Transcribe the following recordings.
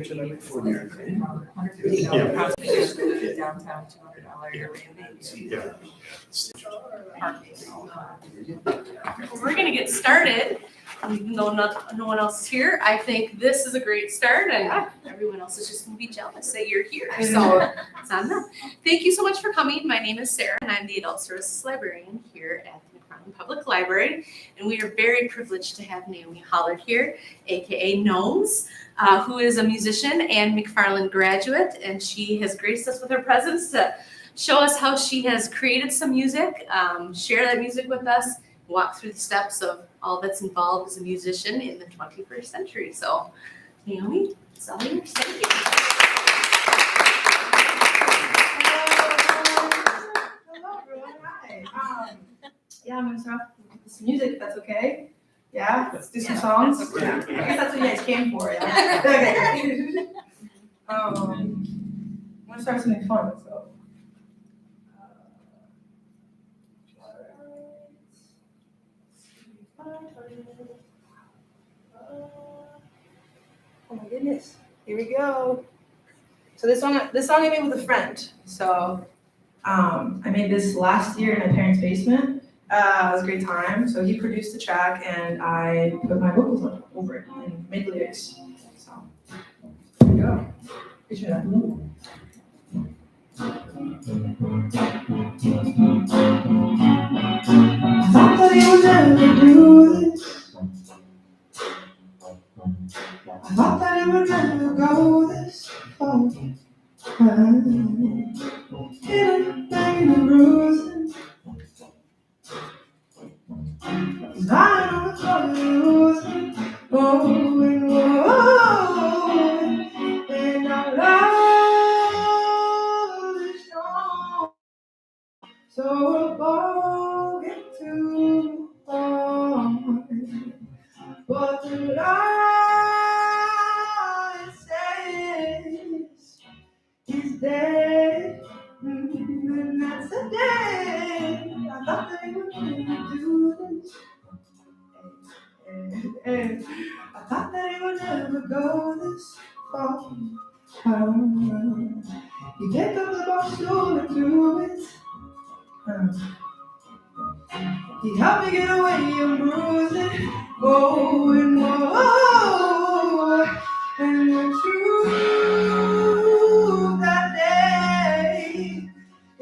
Downtown $200 We're gonna get started. Even though no one else is here, I think this is a great start, and everyone else is just gonna be jealous that you're here. So it's on them. Thank you so much for coming. My name is Sarah, and I'm the Adult Services Librarian here at the McFarland Public Library. And we are very privileged to have Naomi Hollard here, aka NOAMZ, who is a musician and McFarland graduate, and she has graced us with her presence to show us how she has created some music, share that music with us, walk through the steps of all that's involved as a musician in the 21st century. So, Naomi, it's all yours. Thank you. Hello, everyone. Hi. I'm going to start off with some music, if that's okay. Yeah, let's do some songs. Yeah. I guess that's what you guys came for. Yeah. Okay. I'm going to start with something fun. So. Oh my goodness. Here we go. So this song I made with a friend. So I made this last year in my parents' basement. It was a great time. So he produced the track and I put my vocals over it and made lyrics. So here we go. Picture that. I thought that he would never do this. I thought that it would never go this far. Hidden, banging and bruising. Lying on the floor losing. Oh, and oh, and our love is strong. So we'll get too far. But the light says he's dead, and that's the day I thought that he would never do this. I thought that he would never go this far. He picked up the bar stool and threw it. He helped me get away and bruise it. Oh, and oh, and the truth that day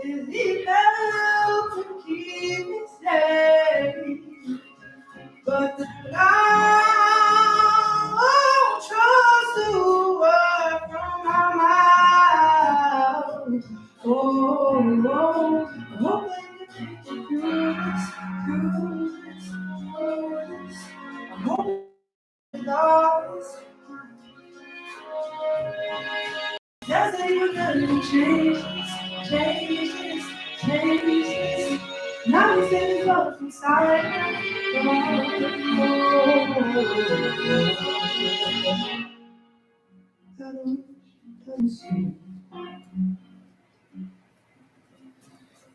is he helped to keep me safe. But the I won't trust a word from my mouth. Oh, I hope that you take me through this. I hope it's always just that you never changes. Now he's in his love inside.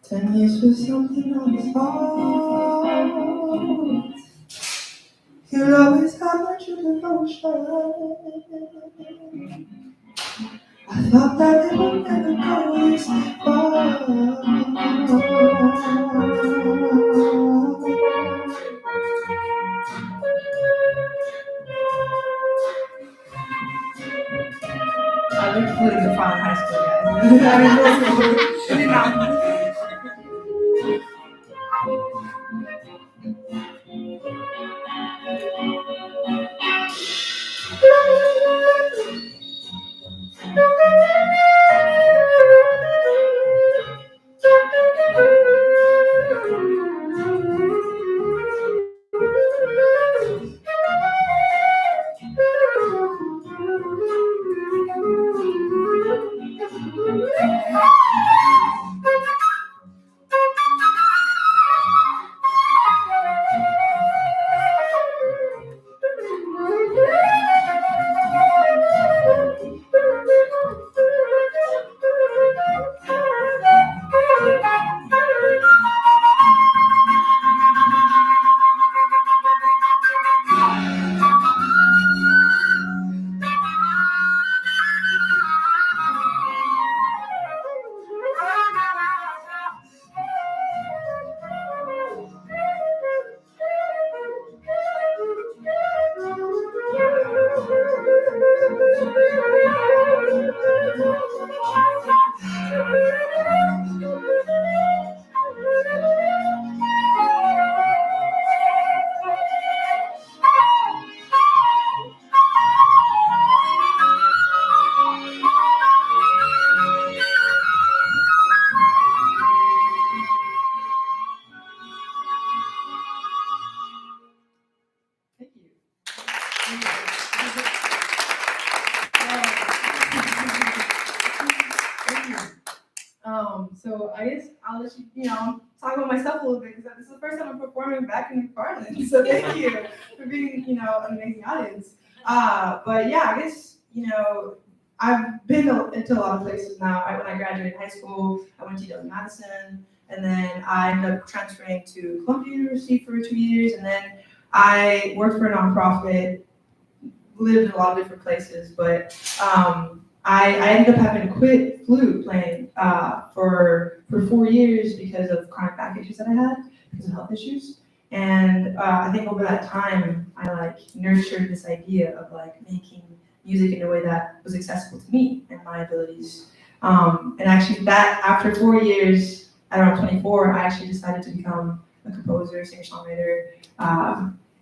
Ten years for something on his heart. He'll always have my true devotion. I thought that it would never go this far. I went to the front high school, guys. So I guess I'll let you, talk about myself a little bit because this is the first time I'm performing back in McFarland. So thank you for being, an amazing audience. But yeah, I guess, I've been into a lot of places now. When I graduated high school, I went to Madison, and then I ended up transferring to Columbia University for 2 years, and then I worked for a nonprofit, lived in a lot of different places, but I ended up having to quit flute playing for 4 years because of chronic back issues that I had, because of health issues. And I think over that time, I nurtured this idea of making music in a way that was accessible to me and my abilities. And actually that after 4 years, at around 24, I actually decided to become a composer, singer-songwriter.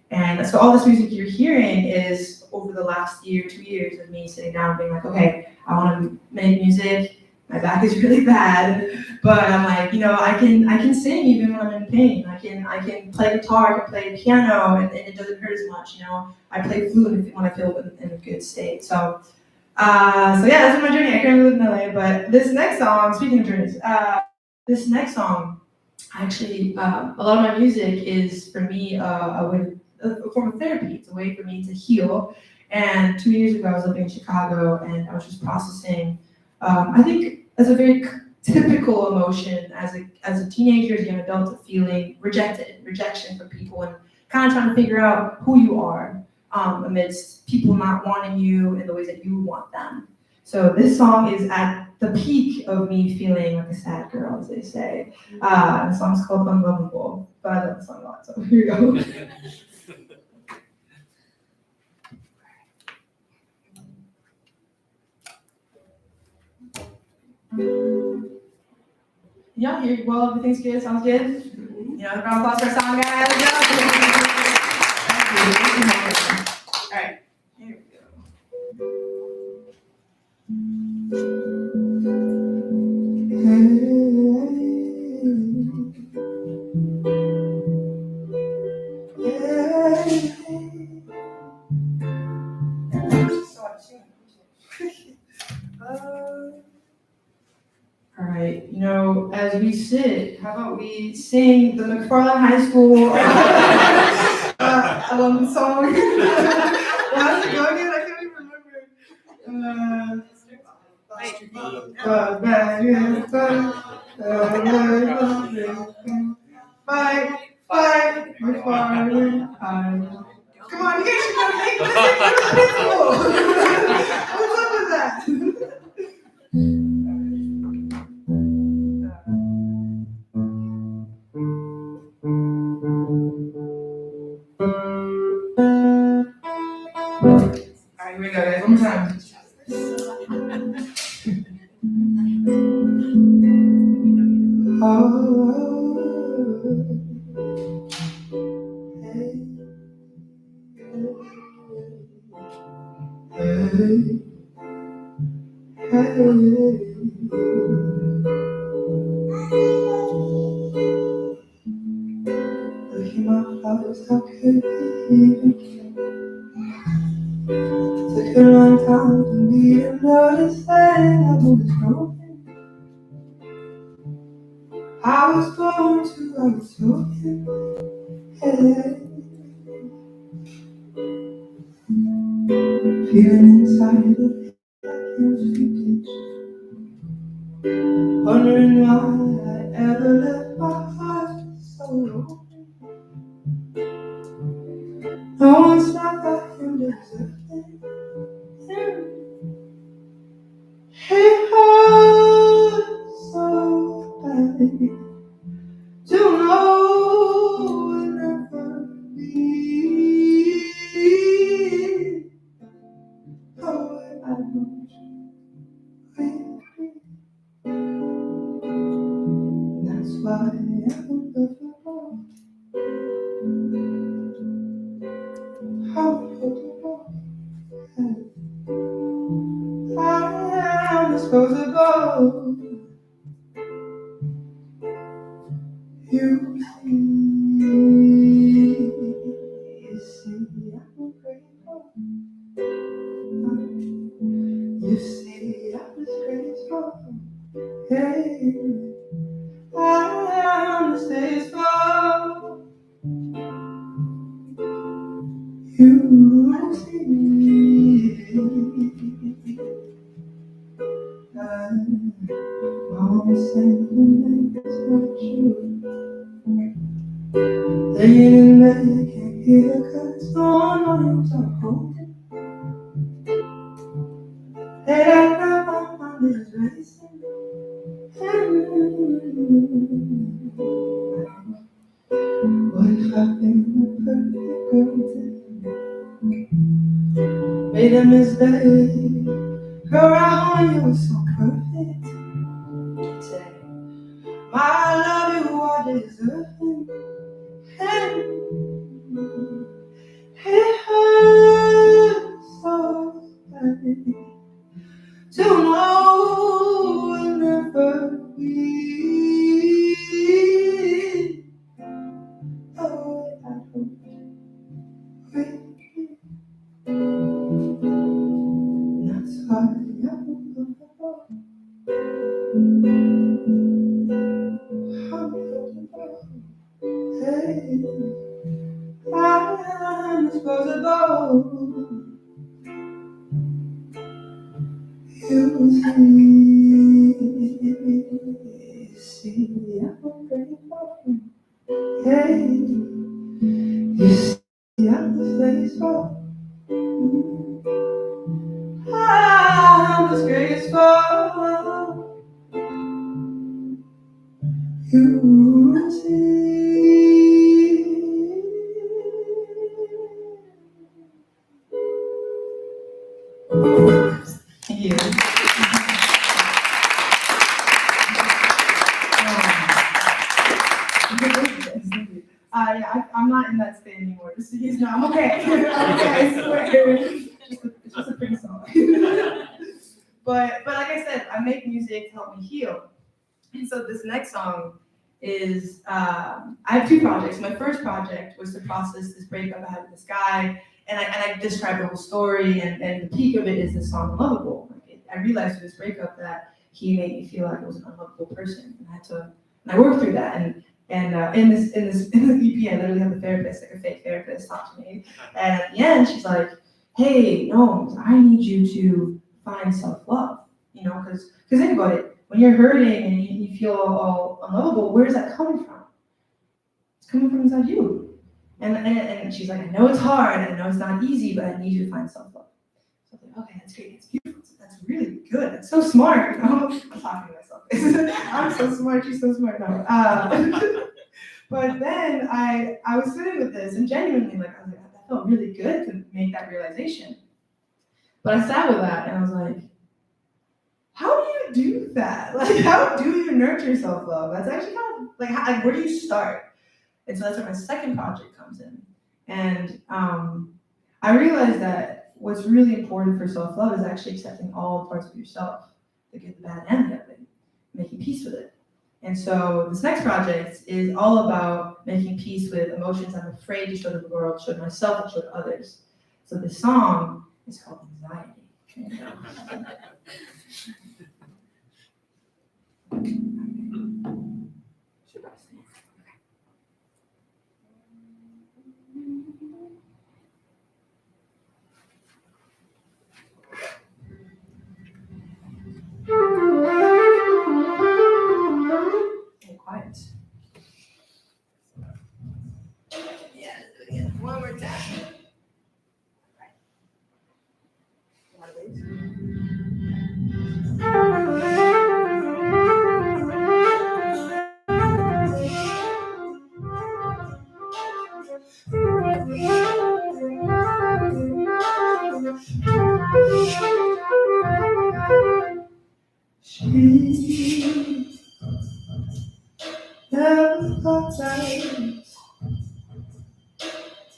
And so all this music you're hearing is over the last year, 2 years of me sitting down being like, okay, I want to make music. My back is really bad, but I'm like, I can sing even when I'm in pain. I can play guitar, I can play piano, and it doesn't hurt as much. I play flute when I feel in a good state. So yeah, that's my journey. I currently live in LA, but this next song, speaking of journeys, this next song, actually, a lot of my music is for me a form of therapy. It's a way for me to heal. And 2 years ago, I was living in Chicago, and I was just processing. I think as a very typical emotion as a teenager, as a young adult, of feeling rejection from people, and kind of trying to figure out who you are amidst people not wanting you in the ways that you want them. So this song is at the peak of me feeling like a sad girl, as they say. The song's called Unlovable, but I love the song a lot, so here we go. Yeah, here, well, everything's good, sounds good. A round of applause for our song, guys. Let's go. All right, here we All right, as we sit, how about we sing the McFarland High School alum song? How's it go again? I can't even remember. Fight, McFarland High. Come on, you guys should go make this cool. What's up with that? Alright, here we go, guys. One more time. Look in my eyes, how could we even care? Took a long time for me to notice that I was broken. I was born to outspoken. Feeling inside of it, I can't speak it. Wondering why I ever left my heart so open. No one's not that him deserving. It hurts so bad to know we'll never be. Oh, I know we. That's why I'm lovable. How lovable. I'm disposable. You see, I'm grateful. You see, I'm just grateful. Hey. Mama said the night's not true. Laying in bed, can't hear cause no one knows I'm holding. Late at night, my mind is racing. What if I've been the perfect girl then? Made a mistake. Girl, I you were so perfect. Say, my love you are deserving. It hurts so bad to know we'll never be. Oh, I hope we that's why hey, I'm disposable. You see, I'm grateful. Hey, you see, I'm faithful. I'm disgraceful. You see. Yeah. I'm not in that state anymore. Just so you know, I'm okay. I'm okay, I swear. It's just a pretty song. But like I said, I make music to help me heal. And so this next song is, I have two projects. My first project was to process this breakup I had with this guy, and I described the whole story, and the peak of it is the song Unlovable. I realized through this breakup that he made me feel like I was an unlovable person, and I worked through that, and in this EP, I literally have a therapist, like a fake therapist, talk to me, and at the end, she's like, "Hey, NOAMZ, I need you to find self-love, you know, because think about it, when you're hurting and you feel all unlovable, where's that coming from? It's coming from inside you." And she's like, "I know it's hard, I know it's not easy, but I need you to find self-love." So I'm like, okay, that's great, it's beautiful, that's really good, that's so smart, you know? I'm talking to myself. I'm so smart, she's so smart now. But then I was sitting with this, and genuinely, like, I was like, that felt really good to make that realization. But I sat with that, and I was like, how do you do that? Like, how do you nurture self-love? That's actually kind of, like, where do you start? And so that's where my second project comes in. And I realized that what's really important for self-love is actually accepting all parts of yourself, the good, the bad, and the ugly, making peace with it. And so this next project is all about making peace with emotions I'm afraid to show to the world, show to myself, and show to others. So this song is called Anxiety. Should I sing? Okay, quiet. Yeah, do it again. One more time. Right. One of these. She never thought that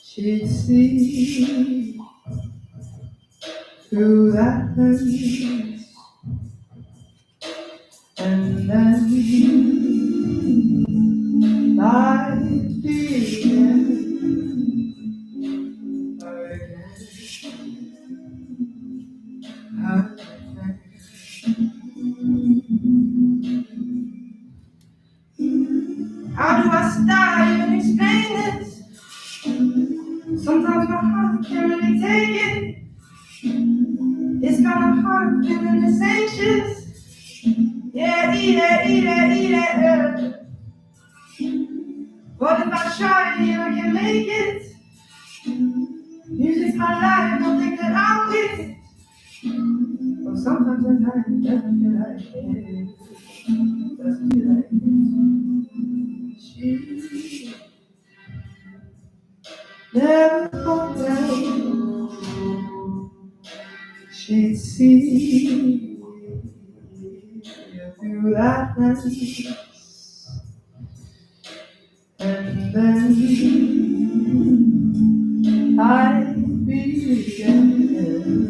she'd see through that lens, and then life began again. How do I start even explain this? Sometimes my heart can't really take it. It's kind of hard feeling this anxious. eat it. What if I try and I can make it? Music's my life, don't think that I'll quit. Well, sometimes at night it doesn't feel like it. Doesn't feel like it. She never thought that she'd see through that lens. And then I began again.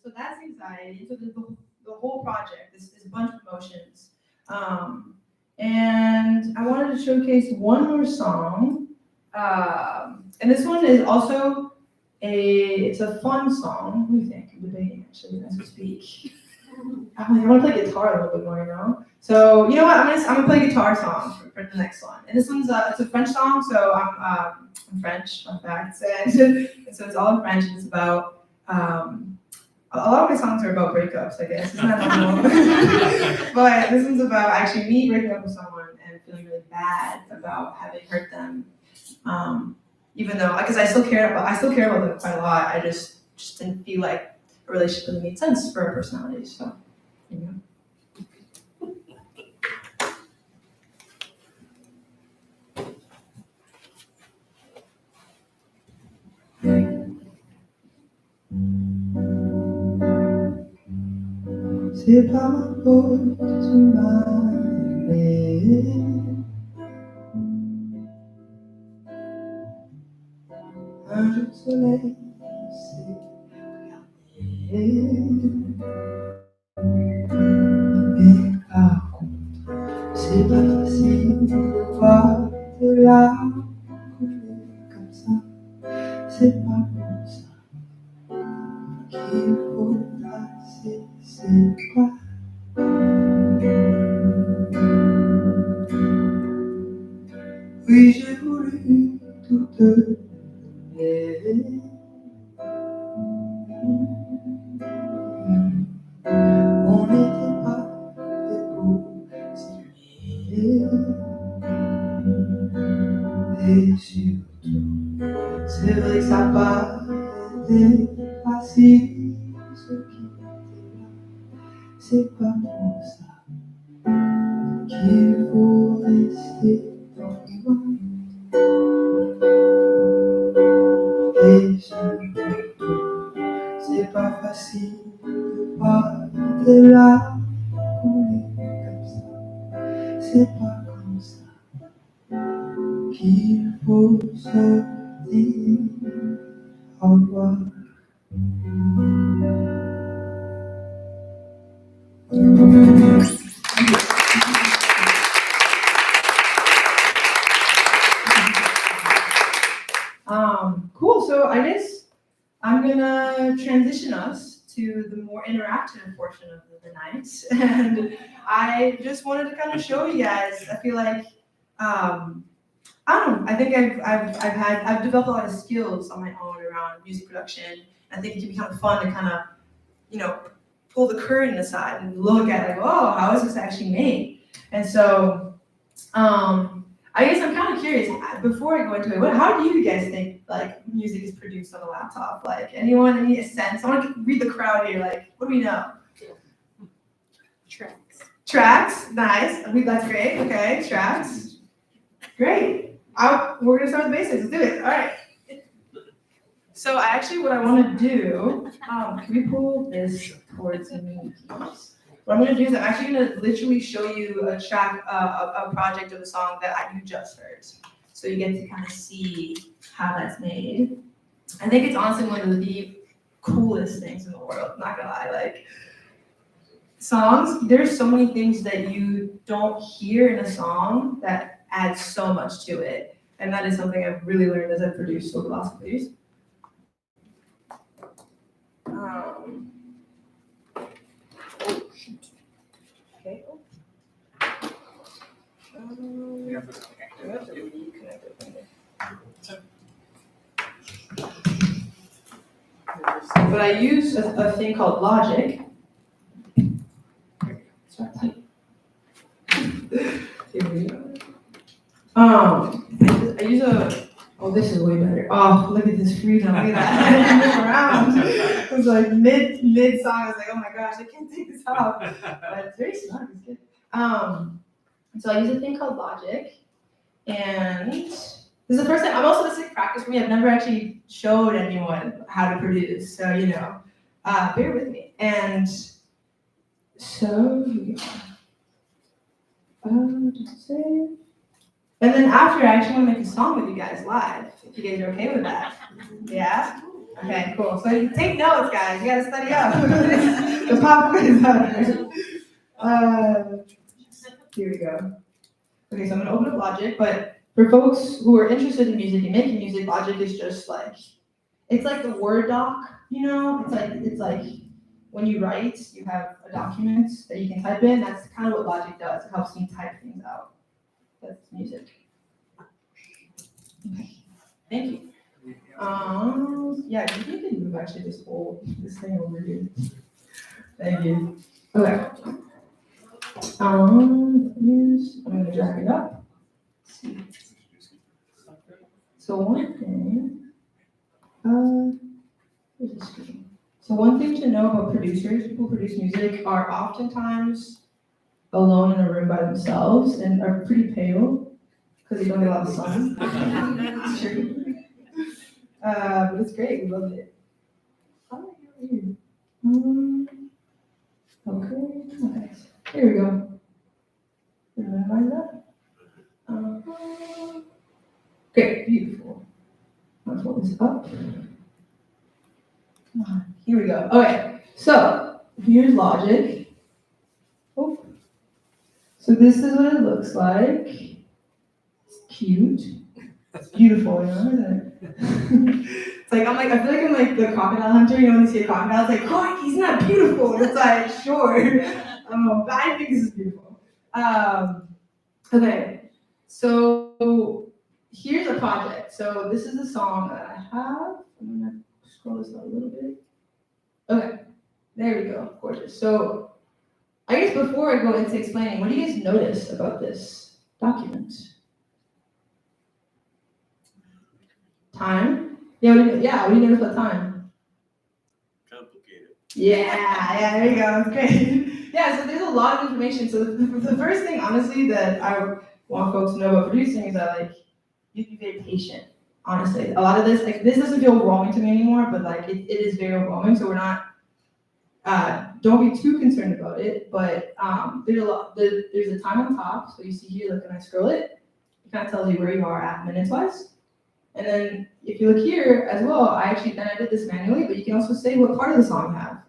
So that's anxiety. So the whole project is a bunch of emotions. And I wanted to showcase one more song. And this one is also it's a fun song. What do you think? I'm debating actually as we speak. I want to play guitar a little bit more, you know? So, you know what? I'm gonna play a guitar song for the next one. And this one's it's a French song, so I'm French, fun fact. And so it's all in French, and it's about a lot of my songs are about breakups, I guess. It's not normal. But this one's about actually me breaking up with someone and feeling really bad about having hurt them. Even though, because I still care about them quite a lot. I just didn't feel like a relationship really made sense for our personalities. So, there you go. C'est pas ma faute, tu m'as aimé. Un jour de soleil s'est regardé. Mais par contre, c'est pas facile de voir de larmes couler comme ça. C'est pas pour ça qu'il faudra se séparer. Oui, j'ai voulu tout donner. On n'était pas fait pour s'aimer. Et surtout, C'est vrai que ça paraît facile, ce qui était là, c'est pas pour ça qu'il faut rester dans le noir. Et c'est pas facile de voir des larmes couler comme ça. C'est pas comme ça qu'il faut se dire au revoir. Cool. So I guess I'm gonna transition us to the more interactive portion of the night, and I just wanted to kind of show you guys. I feel like I don't know. I think I've developed a lot of skills on my own around music production. I think it can be kind of fun to kind of pull the curtain aside and look at like, oh, how is this actually made? And so I guess I'm kind of curious, before I go into it, how do you guys think like music is produced on a laptop? Like anyone, any sense? I want to read the crowd here, like, what do we know? Tracks, nice. That's great, okay, tracks. Great. We're gonna start with the basics, let's do it, all right. So what I want to do, can we pull this towards me, please? What I'm going to do is I'm actually going to literally show you a track, a project of a song that you just heard. So you get to kind of see how that's made. I think it's honestly one of the coolest things in the world, not going to lie. Like, songs, there's so many things that you don't hear in a song that adds so much to it. And that is something I've really learned as I've produced over the last couple years. Okay. But I use a thing called Logic. I use this is way better. Oh, look at this freedom. Look at that. I didn't move around. It was like mid song. I was like, oh my gosh, I can't take this off. But it's very smart. It's good. So I use a thing called Logic, and this is the first time. I'm also a sick practice for me. I've never actually showed anyone how to produce, so bear with me. And so and then after, I actually want to make a song with you guys live, if you guys are okay with that. Yeah? Okay, cool. So you take notes, guys. You gotta study up. The popcorn is out. Here we go. Okay, so I'm gonna open up Logic, but for folks who are interested in music and making music, Logic is just like, it's like the Word doc, It's like when you write, you have a document that you can type in. That's kind of what Logic does. It helps you type things out. That's music. Okay. Thank you. Yeah, you can move actually this thing over here. Thank you. Okay. I'm gonna drag it up. So one thing, where's the screen? So one thing to know about producers, people who produce music are oftentimes alone in a room by themselves and are pretty pale because they don't get a lot of sun. It's true. But it's great, we love it. Okay, nice. Here we go. Minimize that. Great, beautiful. Let's hold this up. Here we go. Okay, so here's Logic. Oh. So this is what it looks like. It's cute. It's beautiful, isn't it? I feel like I'm like the crocodile hunter, when you see a crocodile, it's like, oh, he's not beautiful. And it's like, sure. But I think this is beautiful. Okay, so here's a project. So this is the song that I have. I'm gonna scroll this up a little bit. Okay, there we go, gorgeous. So I guess before I go into explaining, what do you guys notice about this document? Time? Yeah, what do you notice about time? Complicated. Yeah, there you go, that's great. Yeah, so there's a lot of information. So the first thing, honestly, that I want folks to know about producing is that, like, you can be very patient, honestly. A lot of this, like, this doesn't feel overwhelming to me anymore, but, like, it is very overwhelming, so we're not, don't be too concerned about it, but there's a time on top, so you see here, like, when I scroll it, it kind of tells you where you are at minutes-wise. And then if you look here as well, I did this manually, but you can also say what part of the song you have.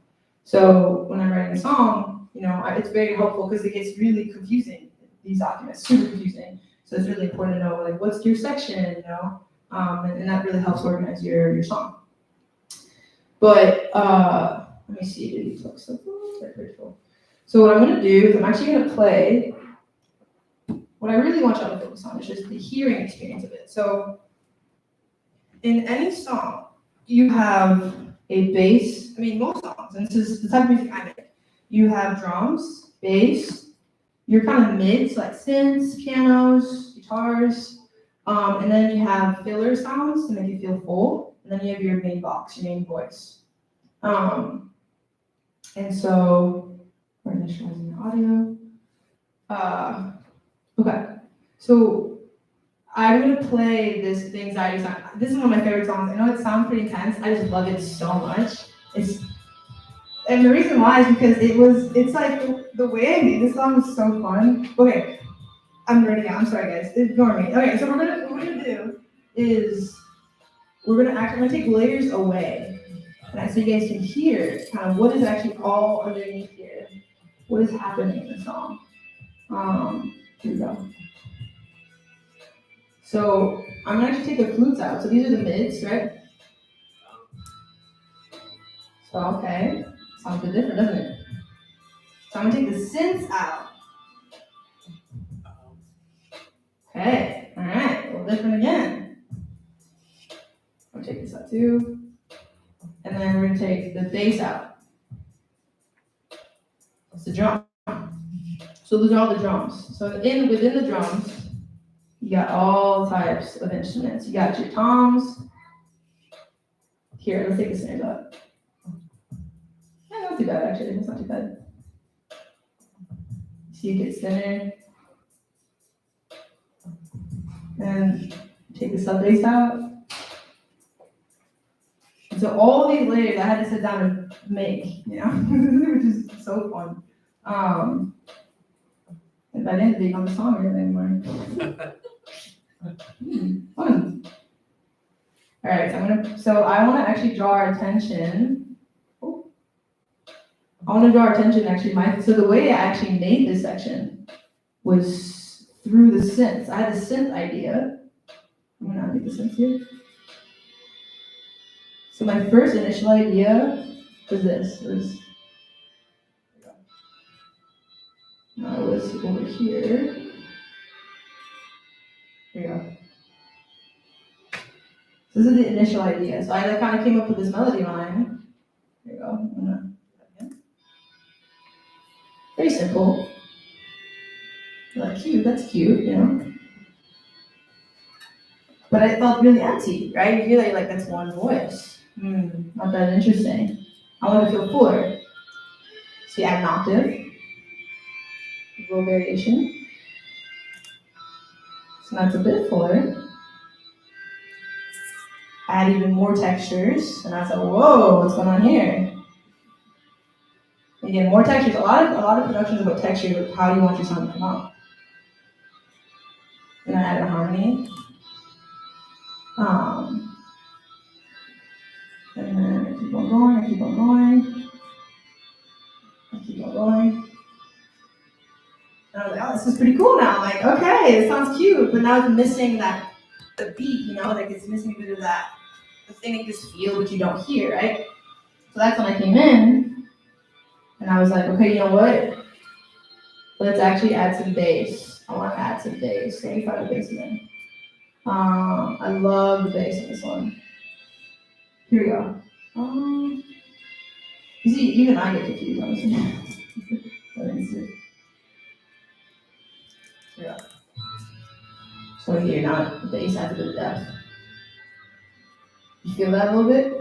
So when I'm writing a song, it's very helpful because it gets really confusing, these documents, super confusing. So it's really important to know, like, what's your section, and that really helps organize your song. But let me see, do these look so cool? They're pretty cool. So what I'm gonna do is I'm actually gonna play, what I really want y'all to focus on is just the hearing experience of it. So in any song, you have a bass, most songs, and this is the type of music I make. You have drums, bass, your kind of mids, like synths, pianos, guitars, and then you have filler sounds to make you feel full, and then you have your main box, your main voice. And so, we're initializing the audio. Okay, so I'm gonna play this The Anxiety song. This is one of my favorite songs. I know it sounds pretty intense. I just love it so much. And the reason why is because it's like the way I made this song was so fun. Okay, I'm ready now. I'm sorry, guys. Ignore me. Okay, so what we're gonna do is we're gonna take layers away, and so you guys can hear kind of what is actually all underneath here. What is happening in the song? Here we go. So I'm gonna actually take the flutes out. So these are the mids, right? So okay, sounds a bit different, doesn't it? So I'm gonna take the synths out. Okay, all right, a little different again. I'm gonna take this out too, and then we're gonna take the bass out. It's the drum. So those are all the drums. So within the drums, you got all types of instruments. You got your toms. Here, let's take the snares out. Yeah, not too bad actually. It's not too bad. So you get center. And take the sub bass out. And so all these layers I had to sit down and make, which is so fun. And by the end of the day, I'm a song anymore. Fun. All right, so I want to actually draw our attention. So the way I actually made this section was through the synths. I had the synth idea. I'm gonna make the synths here. So my first initial idea was this. It was over here. Here we go. This is the initial idea. So I kind of came up with this melody line. Here we go. Very simple. Like, cute, that's cute, But I felt really empty, right? You feel like that's one voice. Not that interesting. I want to feel fuller. So you add an octave, a little variation. So that's a bit fuller. Add even more textures, and that's like, whoa, what's going on here? Again, more textures. A lot of production is about texture, how you want your song to come out. And I add a harmony. And then I keep on going. And I was like, oh, this is pretty cool now. I'm like, okay, it sounds cute, but now it's missing the beat, like it's missing a bit of that, the thing that you just feel but you don't hear, right? So that's when I came in, and I was like, okay, you know what? Let's actually add some bass. I want to add some bass. Let me find the bass again. I love the bass in this one. Here we go. You see, even I get confused, honestly. Let me see. Yeah. So here, now the bass adds a bit of depth. You feel that a little bit?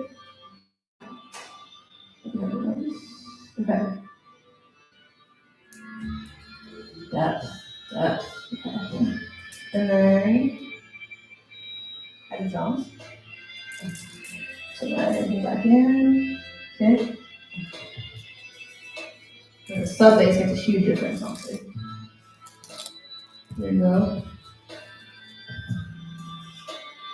Okay. Depth. Okay. And then add the drums. So then everything back in. Okay. And the sub bass makes a huge difference, honestly. There you go.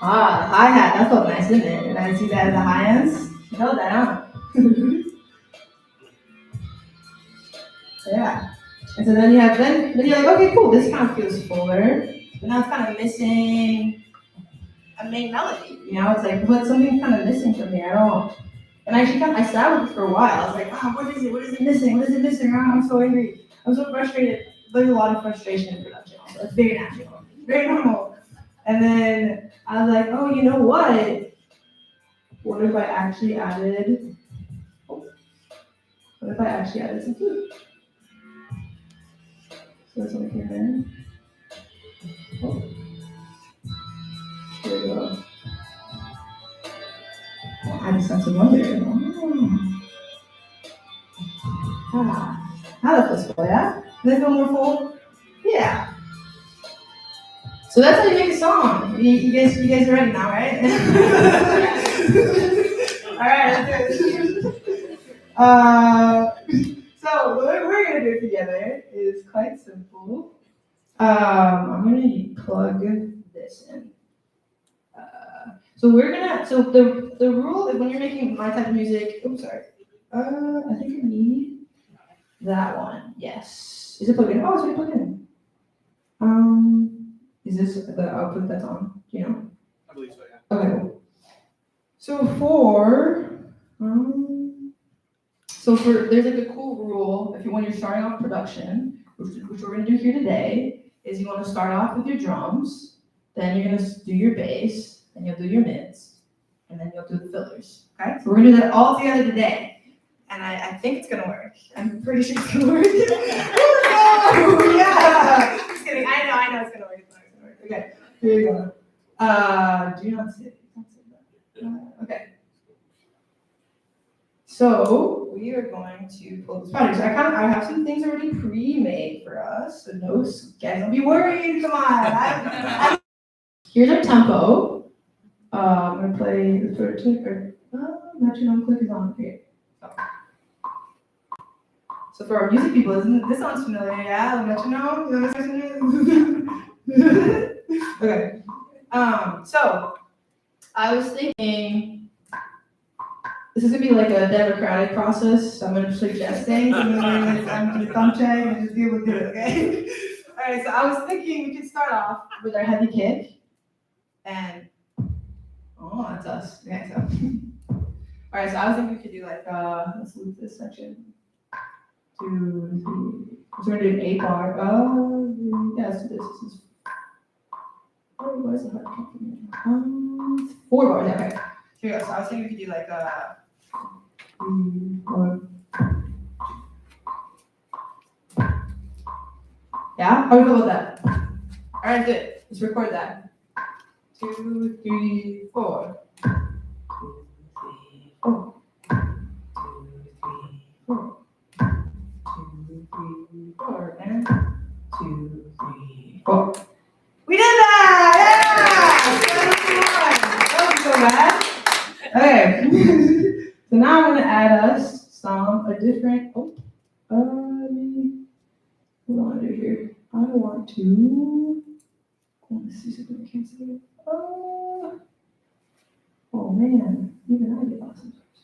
Ah, the hi-hat, that felt nice, didn't it? Did I see that at the high ends? You held that, huh? Yeah. And so then you're like, okay, cool, this kind of feels fuller. But now it's kind of missing a main melody. You know, it's like, but something's kind of missing from here. I don't know. And I sat with it for a while. I was like, wow, what is it? What is it missing? What is it missing? Oh, I'm so angry. I'm so frustrated. There's a lot of frustration in production also. It's very natural, very normal. And then I was like, oh, you know what? What if I actually added some food? So this one came in. Oh, here we go. I just sense of wonder. Oh. Ah, now that feels full, yeah? Does that feel more full? Yeah. So that's how you make a song. You guys are ready now, right? All right, let's do it. So what we're gonna do together is quite simple. I'm gonna plug this in. So the rule is when you're making my type of music. Oops, sorry. I think I need that one. Yes. Is it plugged in? Oh, it's already plugged in. Is this the output that's on? Do you know? I believe so, yeah. Okay, cool. So there's like a cool rule when you're starting off production, which we're gonna do here today, is you want to start off with your drums, then you're gonna do your bass, then you'll do your mids, and then you'll do the fillers. Okay? So we're gonna do that all together today. And I think it's gonna work. I'm pretty sure it's gonna work. Oh, yeah! Just kidding. I know it's gonna work. It's gonna work. Okay, here we go. Do not sit. Okay. So we are going to pull this project. So I have some things already pre-made for us. So no, guys, don't be worried. Come on. Here's our tempo. I'm gonna play the third click or metronome click is on here. Okay. So for our music people, this sounds familiar? Yeah, the metronome. You know what metronome is? Okay. So I was thinking this is gonna be like a democratic process. So I'm gonna suggest things and then I'm gonna thumb check and just deal with it. Okay. All right. So I was thinking we could start off with our heavy kick, and that's us. Okay. So all right. So I was thinking we could do like let's move this section. 2, 3. So we're gonna do an 8 bar. Yeah, let's do this. This is. Why is it hard to come 4 bars. Okay. Here we go. So I was thinking we could do like 3, 4. Yeah. How do we go with that? All right. Good. Let's record that. 2, 3, 4. 2, 3, 4. 2, 3, 4. And 2, 3, 4. We did that! Yeah! That was so bad. Okay. So now I'm gonna add us a different. What do I want to do here? I want to. Let's see something I can't see. Oh man, even I get lost sometimes.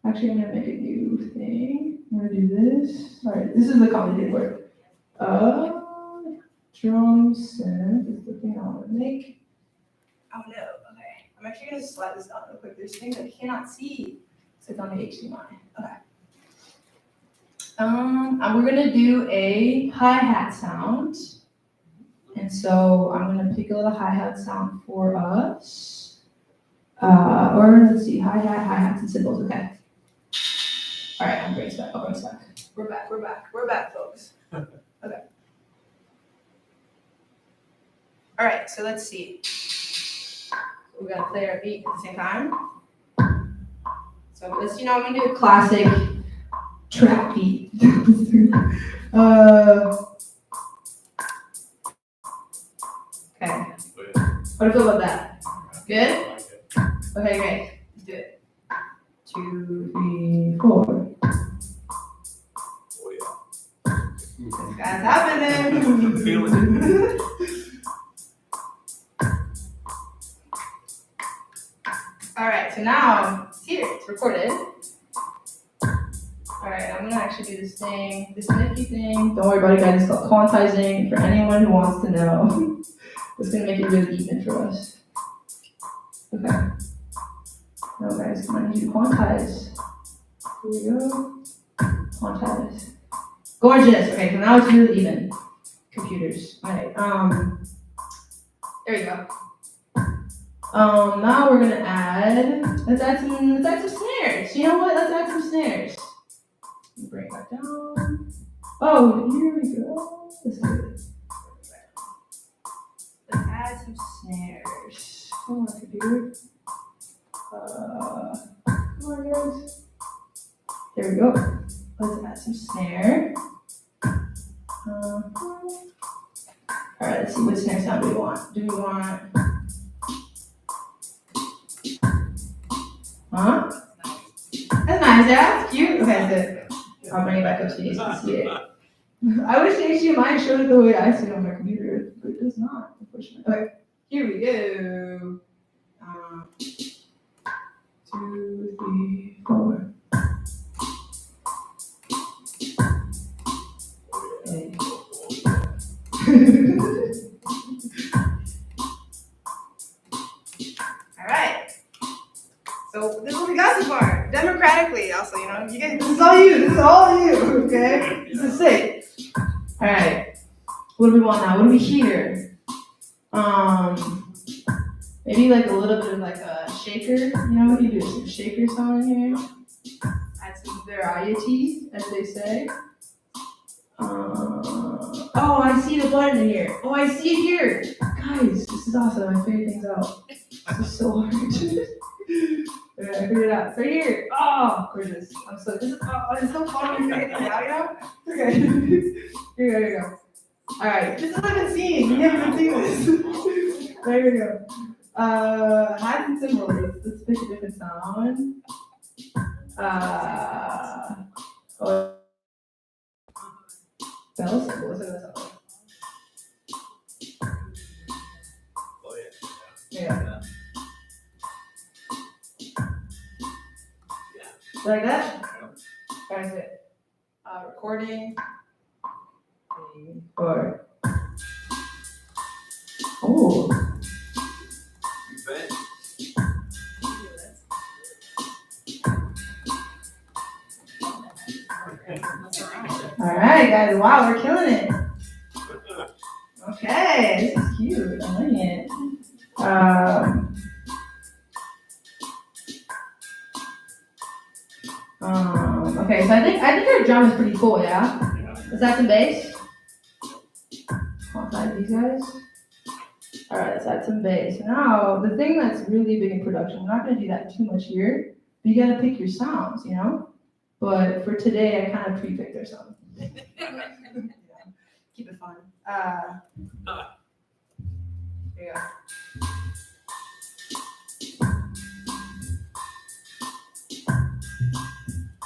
Actually, I'm gonna make a new thing. I'm gonna do this. All right, this is the complicated word. Drum synth is the thing I want to make. Oh no, okay. I'm actually gonna slide this down real quick. There's things I cannot see. So it's on the HDMI. Okay. And we're gonna do a hi-hat sound. And so I'm gonna pick a little hi-hat sound for us. Or let's see, hi-hats and cymbals, okay. All right, I'll bring us back. We're back, folks. Okay. All right, so let's see. we gotta play our beat at the same time. So this, I'm gonna do a classic trap beat. Okay. What do you feel about that? Good? Okay, great. Let's do it. 2, 3, 4. Oh, This guy's happening. I'm feeling it. All right, so now it's here. It's recorded. All right, I'm gonna actually do this thing, this nifty thing. Don't worry about it, guys. It's called quantizing. For anyone who wants to know, it's gonna make it really even for us. Okay. Now, guys, come on, I need you to quantize. Here we go. Quantize. Gorgeous. Okay, so now it's really even. Computers. All right. There we go. Now we're gonna let's add some snares. You know what? Let's add some snares. Bring that down. Oh, here we go. Let's do it. Let's add some snares. Come on, computer. Come on, guys. There we go. Let's add some snare. All right, let's see what snare sound do we want. Do we want? Huh? That's nice, yeah? It's cute? Okay, that's it. I'll bring it back up so you can see it. I wish the HDMI showed it the way I see it on my computer, but it does not, unfortunately. Okay, here we go. 2, 3, 4. Okay. All right. So this is what we got so far. Democratically, also, you guys, this is all you. This is all you. Okay. This is sick. All right. What do we want now? What do we hear? Maybe like a little bit of like a shaker. We can do some shaker sound in here. Add some variety, as they say. Oh, I see the button in here. Oh, I see it here. Guys, this is awesome. I figured things out. This is so hard. I figured it out. It's right here. Oh, gorgeous. It's so fun when you figure things out, Okay. Here we go. All right. This is what I've been seeing. You haven't been seeing this. There we go. Hats and symbols. Let's pick a different sound. Bell symbol. What's that sound? Oh, Yeah. Like that? That's it. Recording. 3, 4. Oh. Bet. All right, guys. Wow, we're killing it. Okay, this is cute. I'm liking it. Okay, so I think our drum is pretty cool, yeah? Is that some bass? Quantize these guys. Alright, let's add some bass. Now, the thing that's really big in production, we're not going to do that too much here, but you got to pick your sounds, But for today, I kind of pre-picked our sound. Keep it fun. There you go.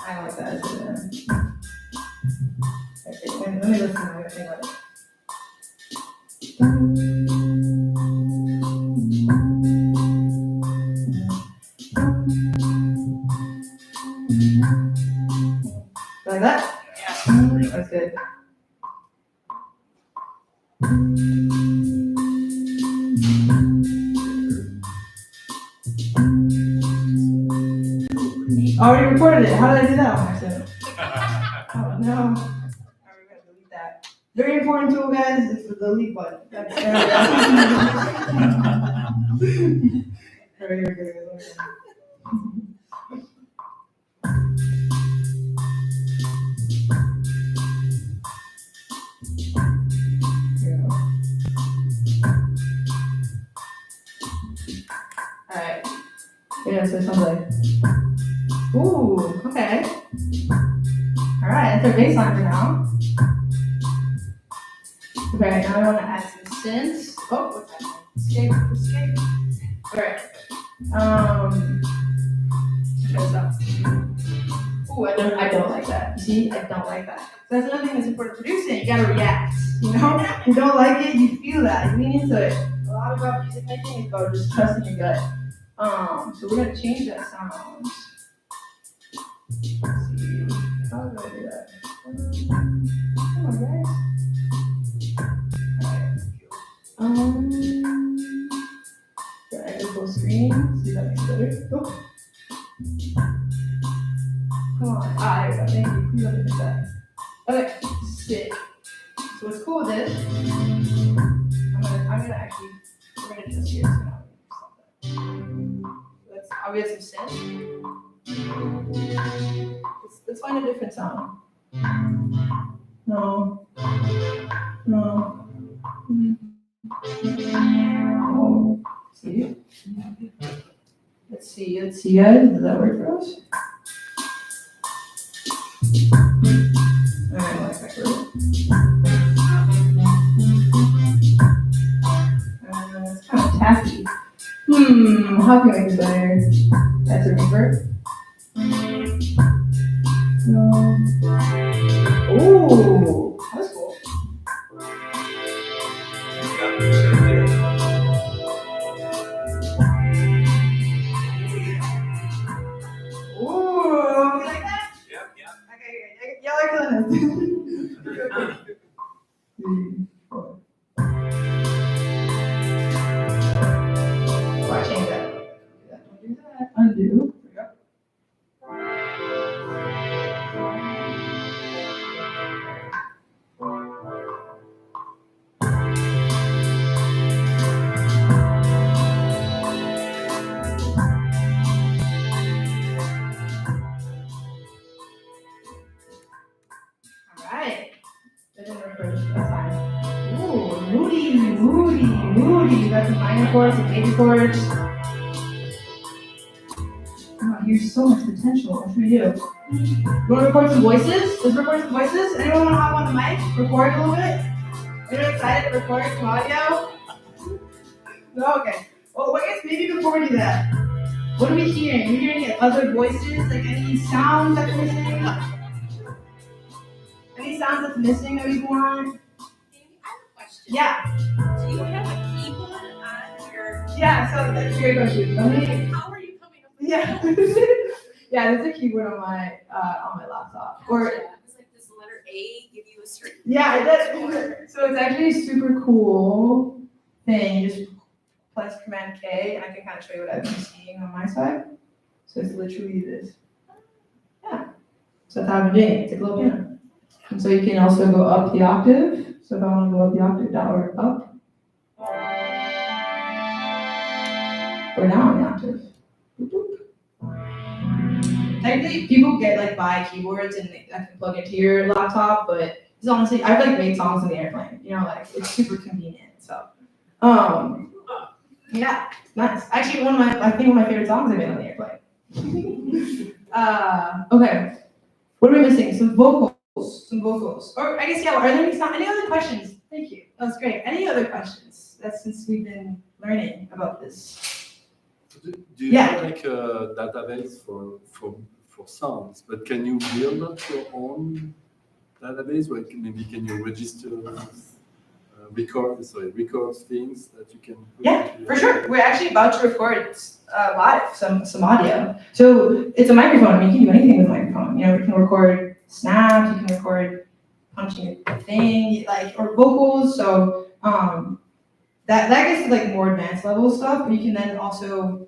I like that. Okay, let me listen to it. Hang on. Like that? Yeah. That's good. Already recorded it. How did I do that on accident? Oh no. Alright, we gotta delete that. Very important tool, guys, is the delete button. Alright, here we go. Alright. Yeah, so it sounds like. Ooh, okay. Alright, that's our baseline for now. Okay, now I want to add some synths. Oh, what's that? Escape. Alright. Try this out. Ooh, I don't like that. See, I don't like that. So that's another thing that's important for producing. You gotta react. You know, you don't like it, you feel that. You lean into it. A lot about music making is about just trusting your gut. So we're gonna change that sound. Let's see. How do I do that? Come on, guys. Alright. Add a full screen. See if that makes it better. Oh. Come on. There we go. Thank you. Please don't miss that. Okay. Sick. So what's cool with this? I'm gonna actually. We're gonna just here. We have some synth. Let's find a different sound. No. Oh, see? Let's see, guys. Does that work for us? Alright, let's back over. It's kind of tacky. How can I make this better? That's a reverb. Ooh, that's cool. Ooh, you like that? Yep. Okay, y'all are killing it. 3, 4. Oh, I changed that. Don't do that. Undo. There we go. Alright. That didn't work first. That's fine. Ooh, moody. You got some minor chords, some major chords. Oh, here's so much potential. What should we do? You want to record some voices? Let's record some voices. Anyone want to hop on the mic? Record a little bit? Anyone excited to record some audio? No? Okay. Well, I guess maybe before we do that, what are we hearing? Are we hearing other voices? Like any sounds that's missing? Any sounds that's missing that we want? Amy, I have a question. Yeah. Do you have a keyboard on your? Yeah, so that's a great question. How are you coming up with Yeah. that? Yeah, there's a keyboard on my laptop. Or It's like this letter A give you a certain. yeah, so it's actually a super cool thing. You just press Command K, and I can kind of show you what I've been seeing on my side. So it's literally this. Yeah. So that's how I'm doing it. It's a little piano. And so you can also go up the octave. So if I want to go up the octave, down or up. Or down the octave. Technically, people get like buy keyboards and I can plug into your laptop, but it's honestly, I've like made songs in the airplane. You know, like it's super convenient. So, yeah, nice. Actually, I think one of my favorite songs I made on the airplane. Okay, what are we missing? Some vocals. Or I guess yeah. Are there any other questions? Thank you. That was great. Any other questions? That's since we've been learning about this. Do you Yeah. have like a database for sounds, but can you build up your own database where maybe can you register record things that you can put Yeah, into your- for sure. We're actually about to record live some audio. So it's a microphone. I mean, you can do anything with a microphone. You know, we can record snaps. You can record punching a thing, like or vocals. So that gets to like more advanced level stuff. But you can then also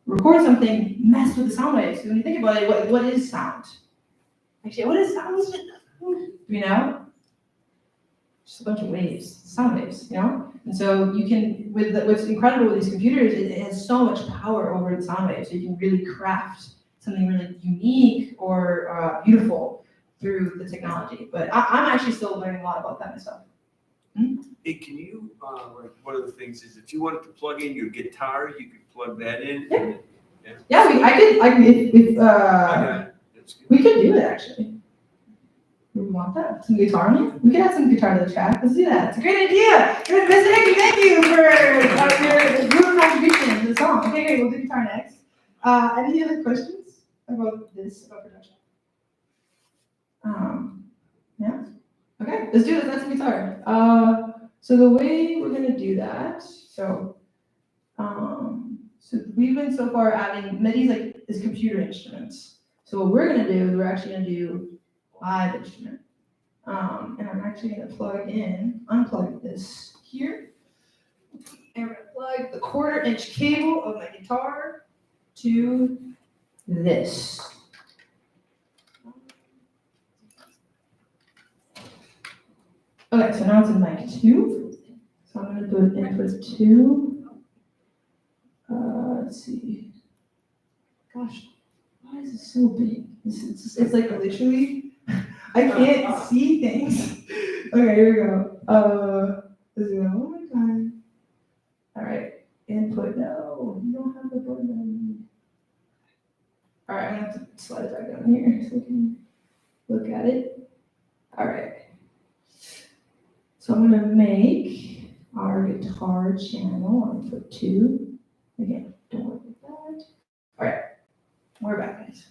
record something, mess with the sound waves. So when you think about it, what is sound? Actually, what is sound? You know? Just a bunch of waves, sound waves, you know? And so you can, what's incredible with these computers is it has so much power over the sound waves. So you can really craft something really unique or beautiful through the technology. But I'm actually still learning a lot about that myself. Hey, can you, like, one of the things is if you wanted to plug in your guitar, you could plug that in? Yeah, I could, if, I got it. That's good. we could do it actually. We want that, some guitar on it? We could add some guitar to the track, let's do that, it's a great idea! Good, Mr. Hickey, thank you for your contribution to the song. Okay, great, we'll do guitar next. Any other questions about this, about production? Yeah? Okay, let's do it, that's some guitar. So the way we're gonna do that, so we've been so far adding MIDI's like is computer instruments. So what we're gonna do is we're actually gonna do live instrument. And I'm actually gonna unplug this here. And we're gonna plug the 1/4-inch cable of my guitar to this. Okay, so now it's in mic 2. So I'm gonna do input 2. Let's see. Gosh, why is it so big? It's like literally, I can't see things. Okay, here we go. This is one more time. All right, input, no, you don't have the button. All right, I'm gonna have to slide it back down here so we can look at it. All right. So I'm gonna make our guitar channel on input 2. Again, don't worry about that. All right, we're back, guys.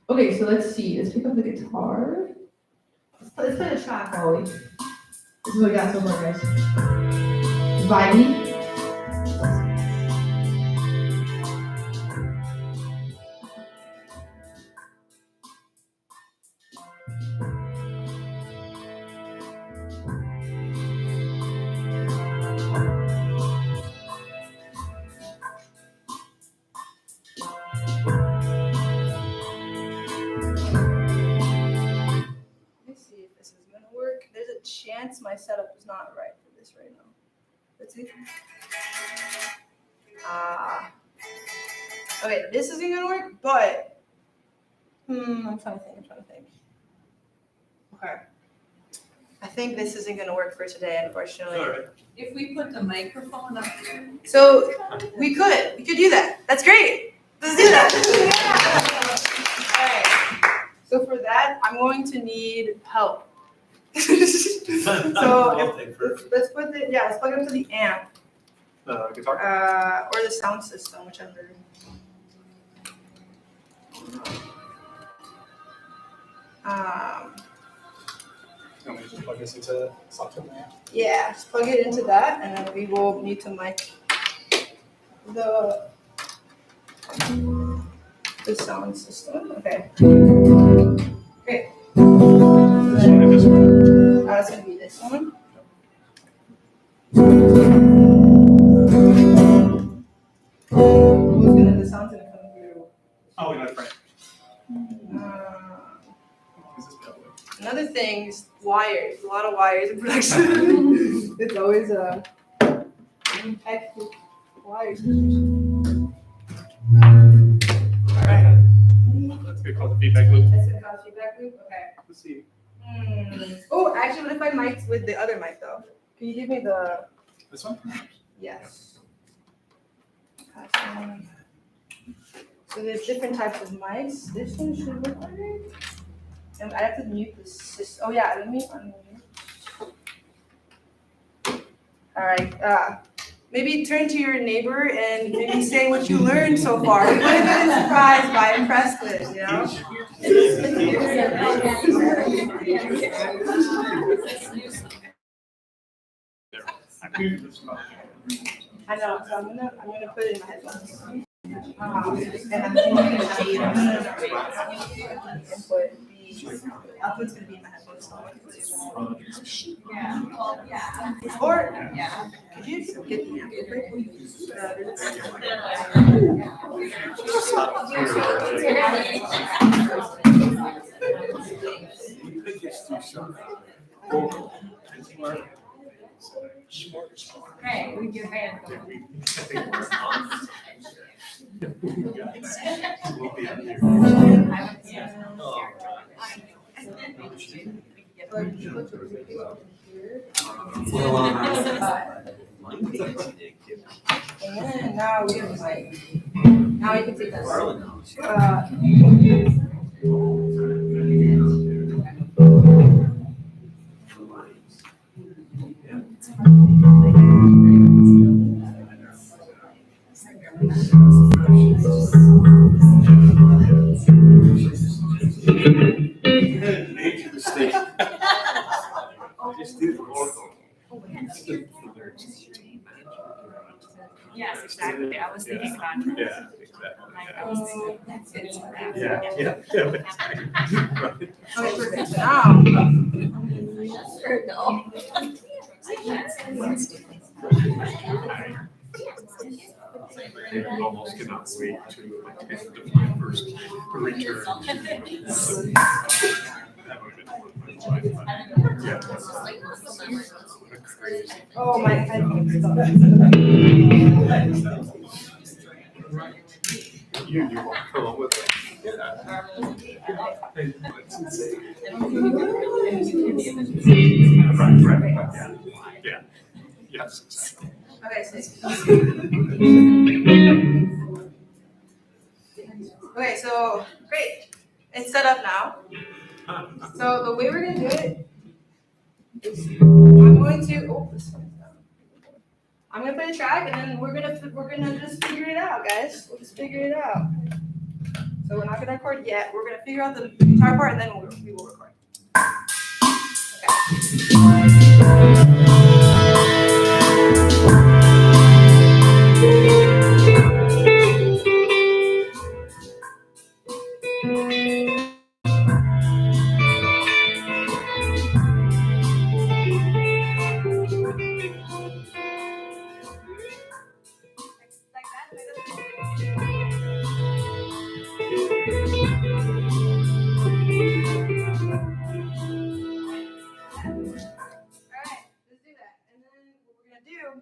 Okay, so let's see. Let's pick up the guitar. Let's play the track, Ollie. This is what we got so far, guys. Vibey. There's a chance my setup is not right for this right now. Let's see. Okay, this isn't gonna work, but I'm trying to think. Okay. I think this isn't gonna work for today, unfortunately. All right. If we put the microphone up here. So we could do that. That's great. Let's do that. All right. So for that, I'm going to need help. So I'll take first. let's plug it up to the amp. Guitar? Or the sound system, whichever. You want me to just plug this into something? Yeah, just plug it into that, and then we will need to mic the sound system. Okay. Great. This one. It's gonna be this one. The sound's gonna come through. Oh, we got it right. Is this better? Another thing is wires. A lot of wires in production. It's always a hectic wire situation. All right. That's good, called the feedback loop. That's gonna cause feedback loop. Okay. Let's see. Oh, actually, what if I mic'd with the other mic though? Can you give me the? This one? Yes. So there's different types of mics. This one should work better. And I have to mute the system. Oh yeah, let me unmute. All right. Maybe turn to your neighbor and maybe say what you learned so far. What have you been surprised by, impressed with, you know? I know, so I'm gonna put it in my headphones. And I'm thinking output's gonna be in my headphones. Or could you get the Hey, leave your hand. And now we have like, now you can take this. Major mistake. Just do the vocal. Yes, exactly. I was thinking about it. Yeah, exactly. Yeah. Yeah, exactly. Okay, perfect. So now, I almost cannot wait to attend the first return. oh, my headphones. You won't come up with it. It's insane. Right, yeah. Yes, exactly. Okay, so great. It's set up now. So the way we're gonna do it is I'm going to play the track and then we're gonna just figure it out, guys. We'll just figure it out. So we're not gonna record yet. We're gonna figure out the guitar part and then we will record.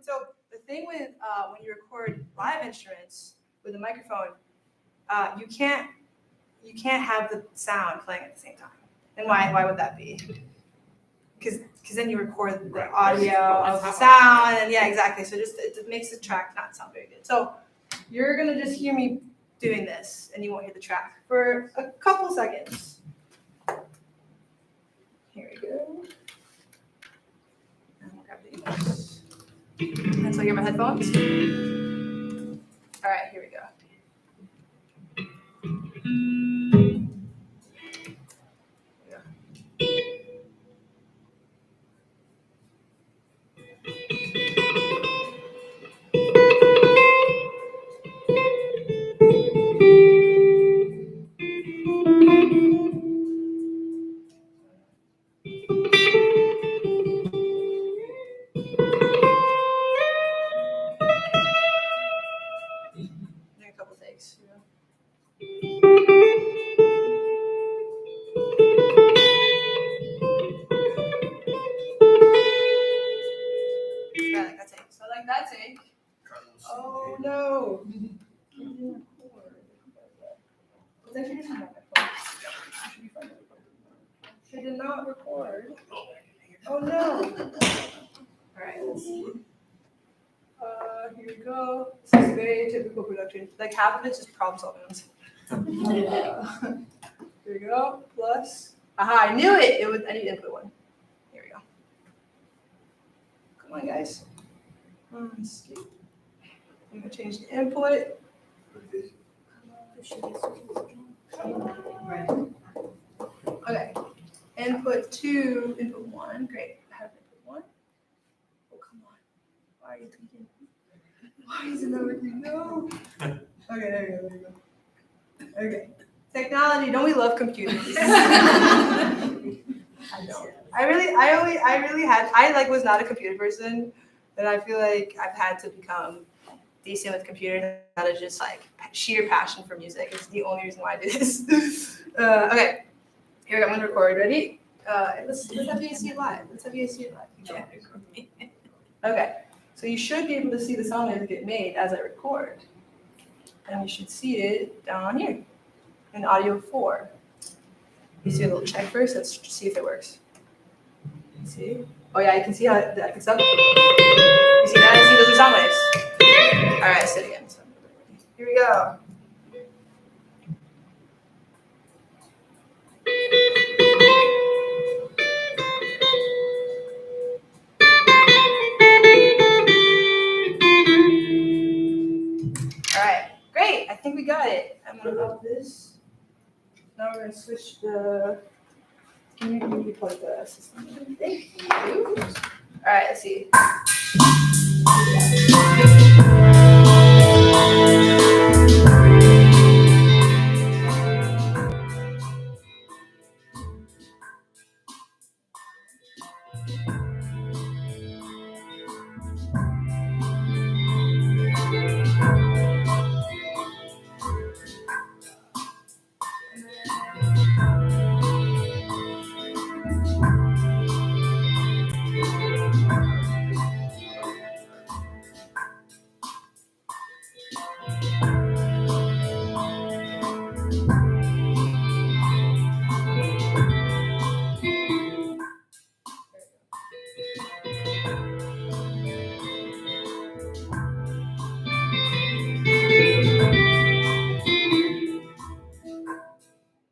So the thing with when you record live instruments with a microphone, you can't have the sound playing at the same time. And why would that be? Because then you record the audio of the sound, and yeah, exactly. So it makes the track not sound very good. So you're gonna just hear me doing this, and you won't hear the track for a couple seconds. Here we go. And we'll grab the earbuds. And so I get my headphones. All right, here we go. A couple takes. Yeah, like that take. So like that take. Oh no. Was actually just on my phone. It did not record. Oh no. All right. Let's see. Here we go. This is very typical production. Like half of it's just problem solving. Here we go. Plus. Aha! I knew it. I need input one. Here we go. Come on, guys. Escape. I'm gonna change the input. Okay. Input 2, input 1. Great. I have input 1. Oh, come on. Why are you tweaking? Why is it not working? No. Okay, there you go. Okay. Technology. Don't we love computers? I know. I was not a computer person, and I feel like I've had to become decent with computers. That is just like sheer passion for music. It's the only reason why I do this. Okay. Here we go. I'm gonna record. Ready? Let's have you see it live. Yeah. Okay. So you should be able to see the sound waves get made as I record, and you should see it down here in audio 4. You see a little check first. Let's see if it works. See? Oh yeah, you can see how I can sub. You see that? See those are sound waves. All right, sit again. Here we go. All right, great. I think we got it. I'm gonna up this. Now we're gonna switch the. Can you plug the system? Thank you. All right, let's see.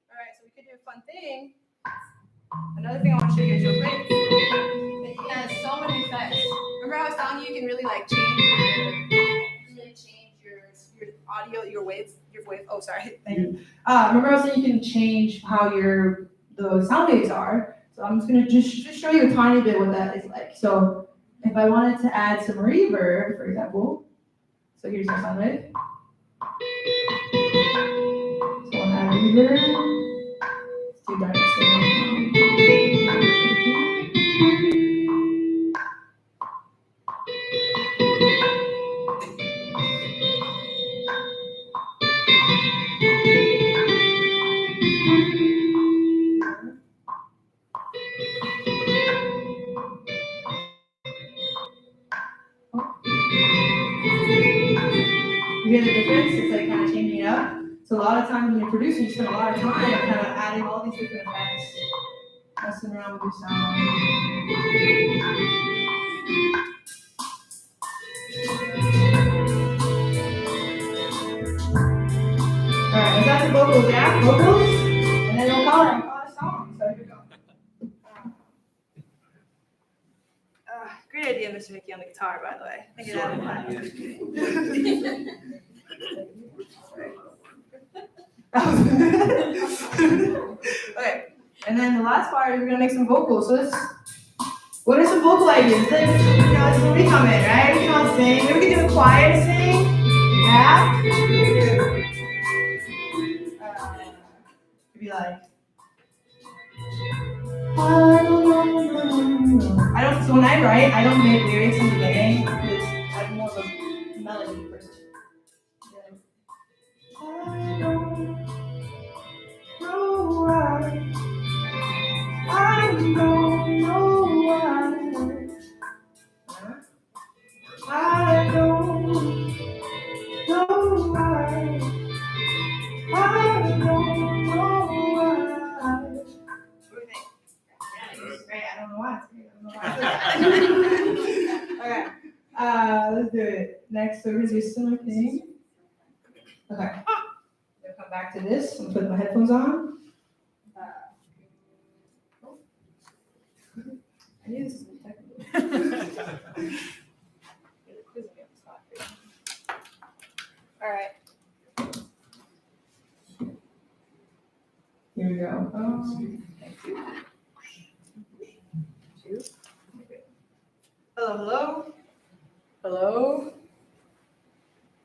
All right, so we could do a fun thing. Another thing I want to show you guys real quick. It has so many effects. Remember how I was telling you you can really like change your audio, your wave. Oh, sorry. Thank you. Remember I was saying you can change how the sound waves are. So I'm just gonna just show you a tiny bit what that is like. So if I wanted to add some reverb, for example, so here's my sound wave. So I'll add reverb. Let's do that instead. You hear the difference? It's like kind of changing it up. So a lot of times when you're producing, you spend a lot of time kind of adding all these different effects, messing around with your sound. All right, let's add the vocals, yeah? Vocals, and then we'll call it a song. So here we go. Great idea, Mr. Mickey, on the guitar, by the way. I think Okay, and then the last part is we're gonna make some vocals. So what are some vocal ideas? Like, it's where we come in, right? We can all sing. Maybe we can do a choir to sing. Yeah? Be like, so when I write, I don't make lyrics in the beginning because I'm more of a melody person. I don't know why. I don't know why. I don't know why. I don't know why. What do you think? Great, I don't know why. Okay, let's do it. Next, we're gonna do a similar thing. Okay, I'm gonna come back to this. I'm gonna put my headphones on. I knew this was technical. All right. Here we go. Thank you. Hello. Hello.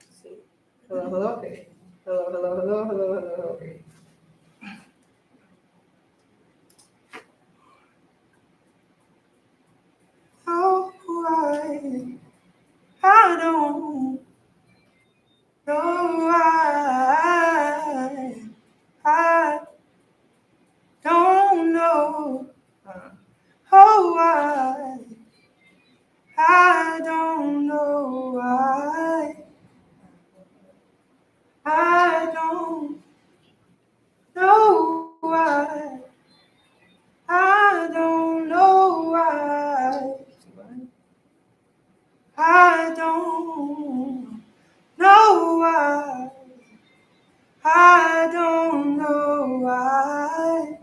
Let's see. Hello. Okay. Hello. Okay. Oh, I don't know why. I don't know. Oh, why. I don't know why. I don't know why. I don't know why. don't know why. I don't know why.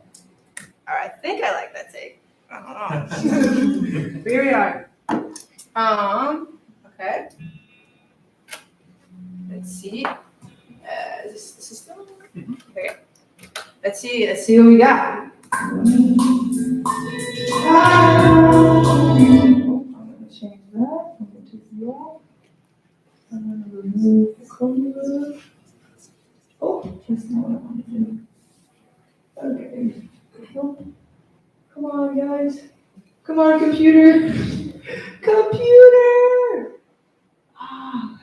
All right, I think I like that take. I don't know. Here we are. Okay. Let's see. Is this the system? Okay. Let's see what we got. I'm gonna change that. I'm gonna take the off. I'm gonna remove the color. Oh, that's not what I want to do. Okay. Come on, guys. Come on, computer. Computer! Ah,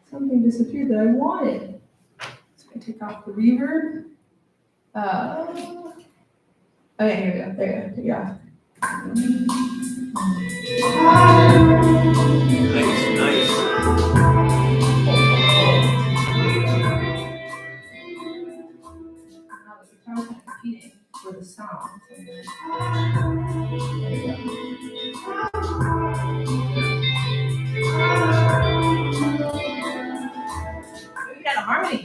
something disappeared that I wanted. So I take off the reverb. Okay, here we go. There you go. Nice. The guitar's not competing for the sound. So there you go. We got a harmony.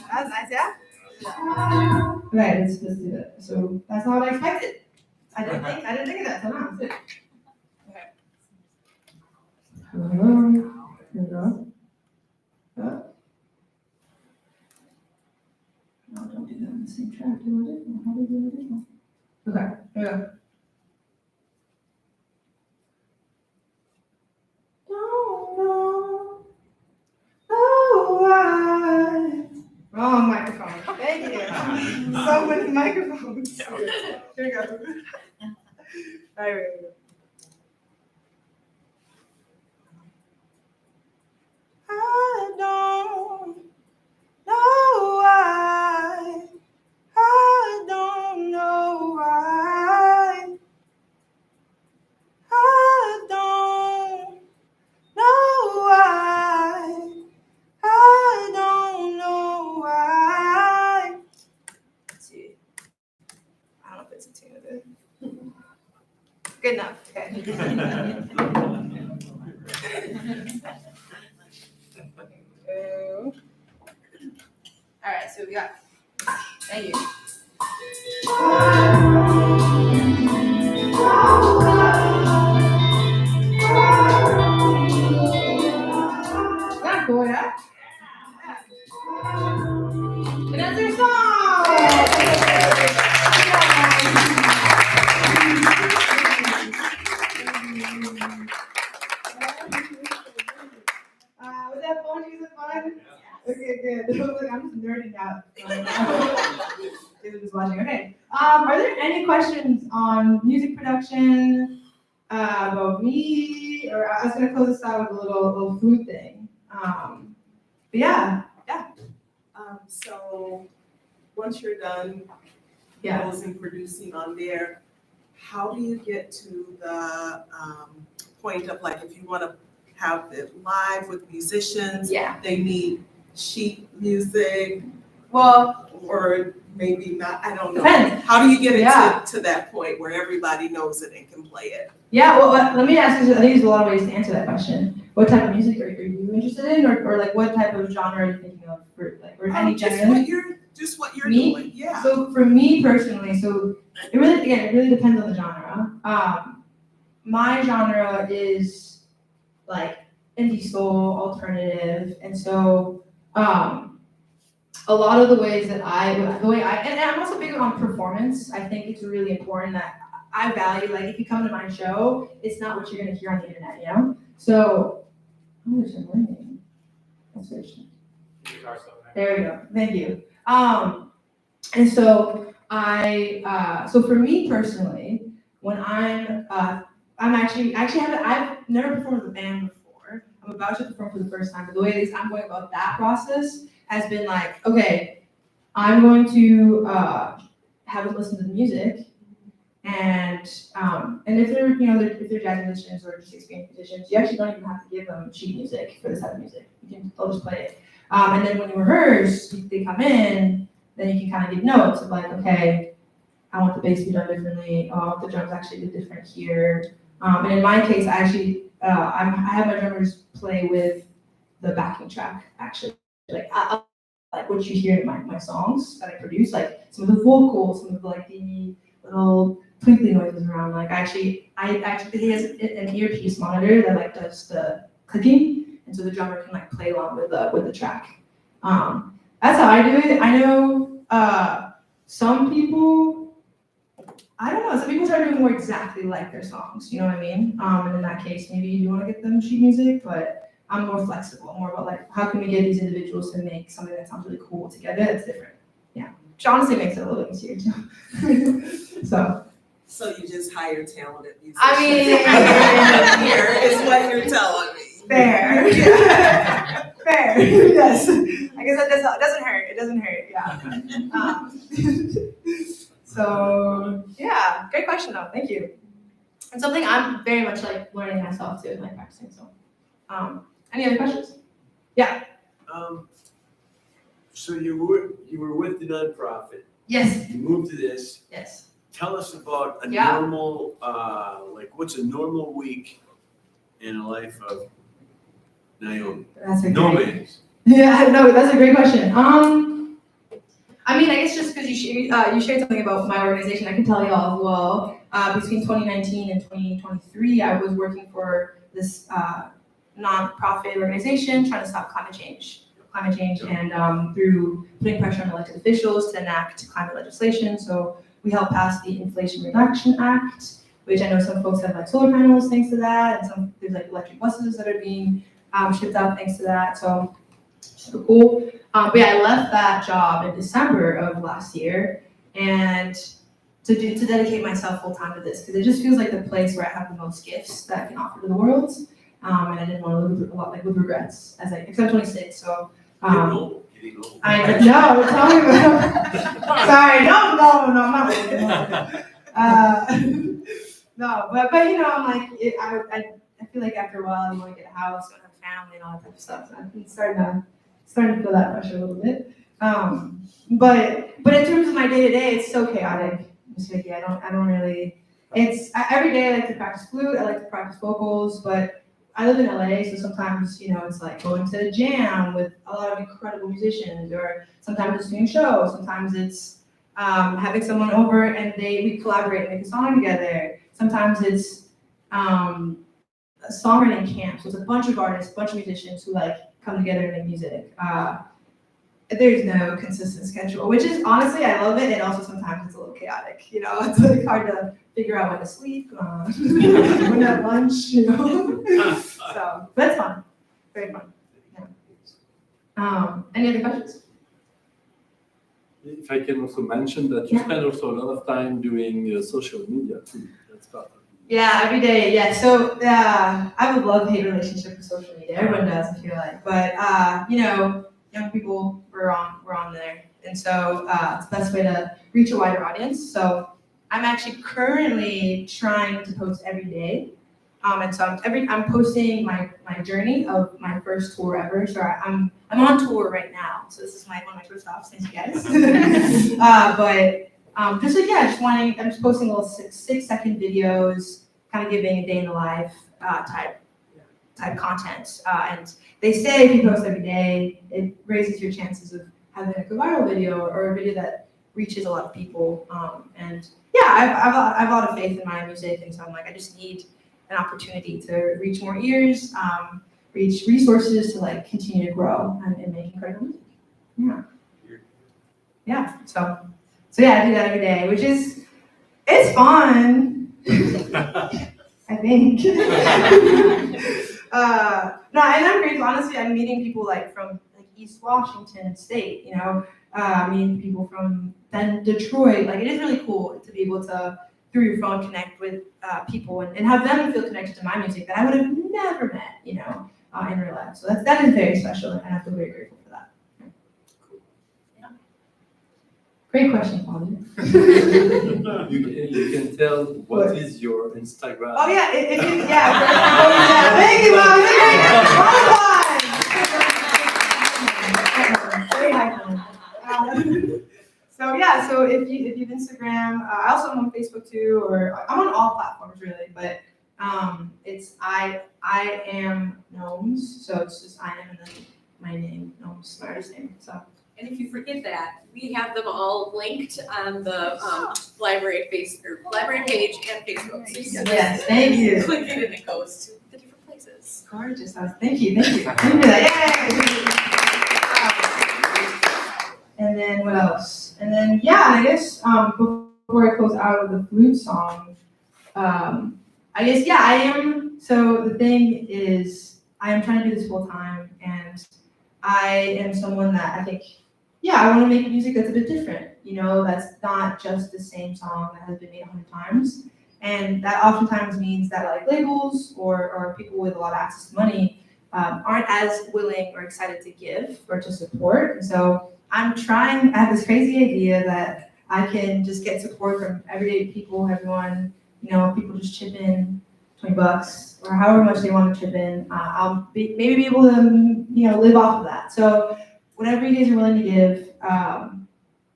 That's nice, yeah? Okay, let's do that. So that's not what I expected. I didn't think of that till now. Okay. Here we go. No, don't do that on the same track. Do a different one. How do we do a different one? Okay, here we go. Don't know why. Wrong microphone. Thank you. So many microphones. Here we go. All right, here we go. I don't know why. I don't know why. I don't know why. I don't know why. Let's see. I don't know if it's a tune of it. Good enough. Okay. All right, so we got. Thank you. That's cool, yeah? And that's our song! Was that fun? Was it fun? Okay, good. Look, I'm just nerding out. Just watching. Okay. Are there any questions on music production, about me? Or I was gonna close this out with a little food thing. But yeah. So once you're done Yeah. composing, producing on there, how do you get to the point of like if you want to have it live with musicians, Yeah. they need sheet music Well, or maybe not, I don't know. depends. How do you get it Yeah. to that point where everybody knows it and can play it? Yeah, well, let me ask you, I think there's a lot of ways to answer that question. What type of music are you interested in, or like what type of genre are you thinking of for like, or any Just genre? what you're Me? doing, yeah. So for me personally, it really depends on the genre. My genre is like indie soul, alternative, and so a lot of the ways that and I'm also big on performance. I think it's really important that I value, like, if you come to my show, it's not what you're gonna hear on the internet, you know? So, oh, there's some ringing. That's very interesting. There we go. Thank you. And so so for me personally, when I've never performed with a band before. I'm about to perform for the first time, but the way at least I'm going about that process has been like, okay, I'm going to have them listen to the music, and if they're jazz musicians or just experienced musicians, you actually don't even have to give them sheet music for this type of music. They'll just play it. And then when you rehearse, they come in, then you can kind of give notes of like, okay, I want the bass to be done differently. Oh, the drums actually did different here. And in my case, I actually, I have my drummers play with the backing track, actually. Like what you hear in my songs that I produce, like some of the vocals, some of like the little twinkly noises around. Like he has an earpiece monitor that like does the clicking, and so the drummer can like play along with the track. That's how I do it. I know some people, I don't know, some people try to do it more exactly like their songs, you know what I mean? And in that case, maybe you do want to get them sheet music, but I'm more flexible, more about like, how can we get these individuals to make something that sounds really cool together that's different? Yeah, which honestly makes it a little easier too. So you just hire talented musicians? I mean, Here is what you're telling me. fair, yeah. Fair, yes. I guess that doesn't hurt, it doesn't hurt, yeah. So, yeah, great question though, thank you. And something I'm very much like learning myself too, like practicing, so. Any other questions? So you were with the nonprofit, Yes. you moved to this. Yes. Tell us about a Yeah. normal, what's a normal week in the life of Naomi? That's a No great. man. Yeah, no, that's a great question. I mean, I guess just because you shared something about my organization, I can tell you all as well. Between 2019 and 2023, I was working for this nonprofit organization trying to stop climate change, and through putting pressure on elected officials to enact climate legislation. So we helped pass the Inflation Reduction Act, which I know some folks have like solar panels thanks to that, and there's like electric buses that are being shipped out thanks to that. So super cool. But yeah, I left that job in December of last year, and to dedicate myself full time to this, because it just feels like the place where I have the most gifts that I can offer to the world. And I didn't want to live a lot like with regrets, because I'm 26. So Getting old. I know. Tell me about. Sorry, no, I'm not. No, but I'm like I feel like after a while you want to get a house, you want to have a family, and all that type of stuff. So I'm starting to feel that pressure a little bit. But in terms of my day to day, it's so chaotic. I don't really. Every day I like to practice flute. I like to practice vocals, but I live in LA, so sometimes, it's like going to a jam with a lot of incredible musicians, or sometimes it's doing shows, sometimes it's having someone over and we collaborate and make a song together. Sometimes it's a songwriting camp, so it's a bunch of artists, a bunch of musicians who like come together and make music. There's no consistent schedule, which is honestly, I love it, and also sometimes it's a little chaotic. It's like hard to figure out when to sleep, when to have lunch, So, but it's fun, very fun. Yeah. Any other questions? If I can also mention that you Yeah. spend also a lot of time doing social media too. That's part of it. Yeah, every day. Yeah. So I have a love-hate relationship with social media. Everyone does, I feel like. But young people, we're on there, and so it's the best way to reach a wider audience. So I'm actually currently trying to post every day, and so I'm posting my journey of my first tour ever. So I'm on tour right now. So this is one of my first stops. Thanks, you guys. I'm just posting little 6-second videos, kind of giving a day in the life type content. And they say if you post every day, it raises your chances of having a viral video or a video that reaches a lot of people. And yeah, I have a lot of faith in my music, and so I'm like, I just need an opportunity to reach more ears, reach resources to like continue to grow and make incredible music. Yeah. Yeah. So yeah, I do that every day, which is it's fun. I think. No, and I'm grateful. Honestly, I'm meeting people like from like East Washington State, meeting people from then Detroit. Like it is really cool to be able to, through your phone, connect with people and have them feel connected to my music that I would have never met, in real life. So that is very special, and I feel very grateful for that. Yeah. Great question, Father. You can tell what is your Instagram. Oh yeah, thank you, Mom. So yeah, so if you have Instagram, I also am on Facebook too, or I'm on all platforms really, but it's I am NOAMZ, so it's just I am and then my name, NOAMZ, my artist name. So And if you forget that, we have them all linked on the library page and Facebook. So you can yes, thank you. click it and it goes to the different places. Gorgeous. Thank you. Thank you for that. Yay! And then what else? And then yeah, I guess before I close out with the flute song, I guess yeah, I am. So the thing is, I am trying to do this full time, and I am someone that I think, yeah, I want to make music that's a bit different. You know, that's not just the same song that has been made 100 times. And that oftentimes means that like labels or people with a lot of access to money aren't as willing or excited to give or to support. And so I have this crazy idea that I can just get support from everyday people, everyone, you know, people just chip in $20 or however much they want to chip in. I'll maybe be able to, you know, live off of that. So whatever you guys are willing to give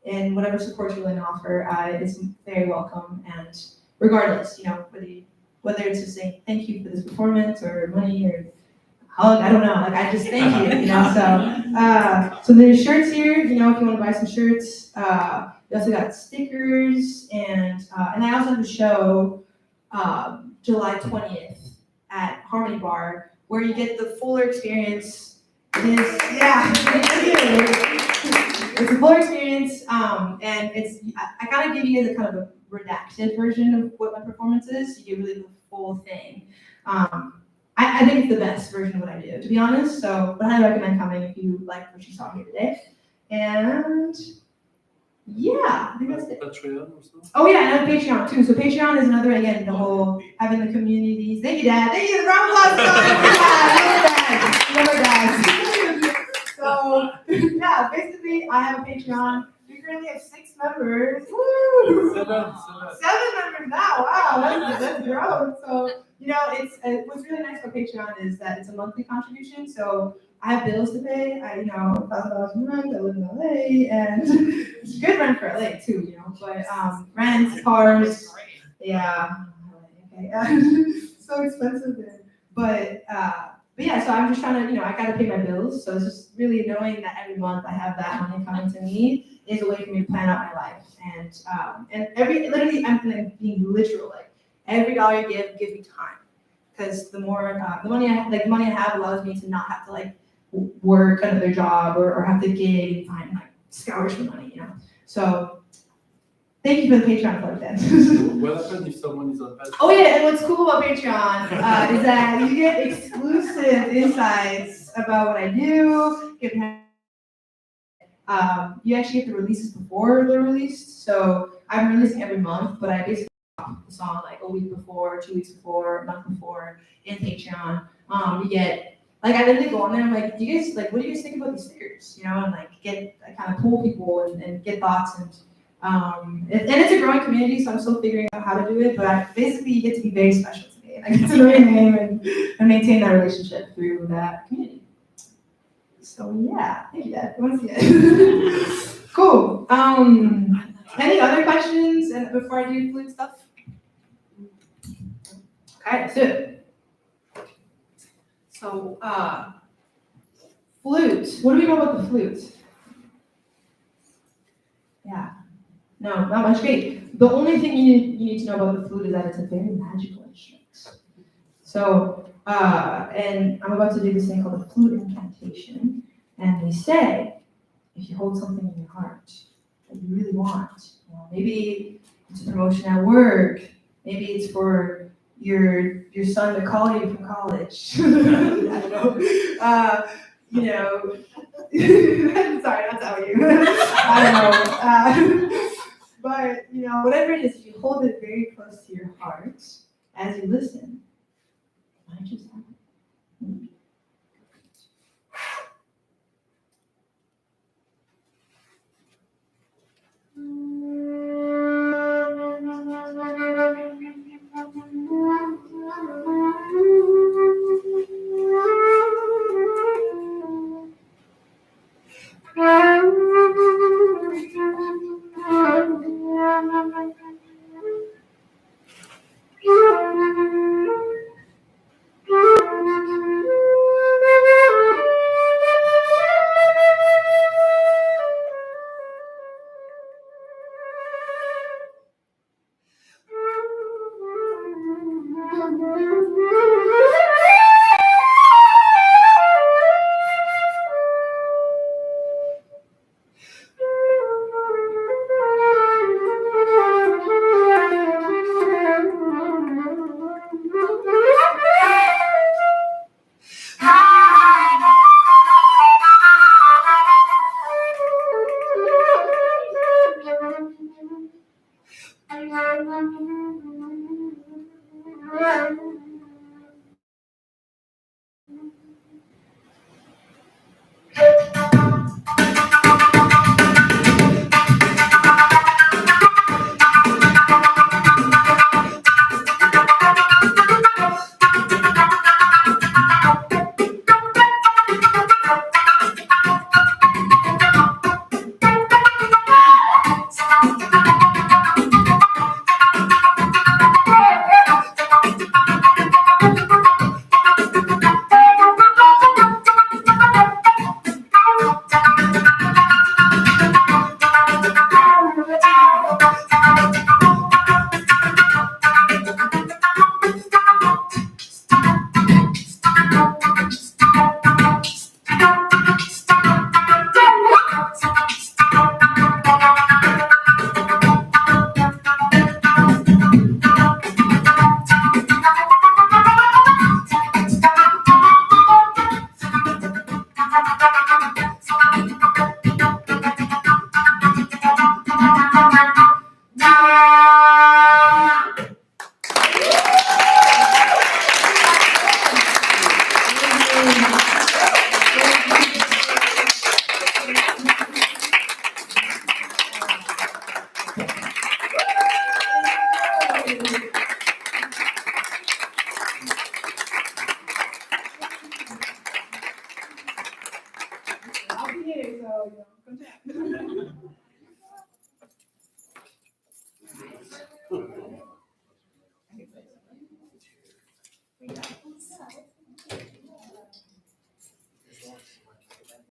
and whatever support you're willing to offer is very welcome. And regardless, you know, whether it's just saying thank you for this performance or money or hug, I don't know. Like I just thank you, you know. So there's shirts here, you know, if you want to buy some shirts. We also got stickers and I also have a show July 20th at Harmony Bar where you get the fuller experience. It's a full experience, and I kind of give you guys a kind of a redacted version of what my performance is. You get really the full thing. I think it's the best version of what I do, to be honest. So, but I recommend coming if you like what you saw here today. And yeah, I think that's it. Patreon also? Oh yeah, and I have Patreon too. So Patreon is another, again, the whole having the communities. Thank you, Dad. Thank you, the round of applause. Love my dad. So yeah, basically I have a Patreon. We currently have 6 members. Woo! Seven. 7 members now. Wow, that's grown. So you know, what's really nice about Patreon is that it's a monthly contribution. So I have bills to pay. I $1,000 in rent. I live in LA, and it's good rent for LA too. You know, but rent, cars, yeah, okay, so expensive there. But yeah, so I'm just trying to, you know, I gotta pay my bills. So it's just really knowing that every month I have that money coming to me is a way for me to plan out my life. And literally, I'm being literal. Like every dollar you give gives me time, because the more the money I have allows me to not have to like work another job or have to gig and find like scourge for money, you know. So thank you for the Patreon plug then. What happens if someone is on Patreon? Oh yeah, and what's cool about Patreon is that you get exclusive insights about what I do. You actually get the releases before they're released. So I'm releasing every month, but I basically drop the song like a week before, 2 weeks before, a month before in Patreon. You get, like, I literally go on there and I'm like, do you guys, like, what do you guys think about these stickers? You know, and like I kind of pull people and get thoughts and it's a growing community, so I'm still figuring out how to do it, but basically you get to be very special to me, and I get to know your name and maintain that relationship through that community. So yeah, thank you, Dad. Once again. Cool. Any other questions before I do flute stuff? Okay, let's do it. So, flute. What do we know about the flute? Yeah. No, not much. Great. The only thing you need to know about the flute is that it's a very magical instrument. So, and I'm about to do this thing called the flute incantation. And they say, if you hold something in your heart that you really want, you know, maybe it's a promotion at work, maybe it's for your son to call you from college. I don't know. You know, sorry, not tell you. I don't know. But, you know, whatever it is, if you hold it very close to your heart as you listen, it might just happen.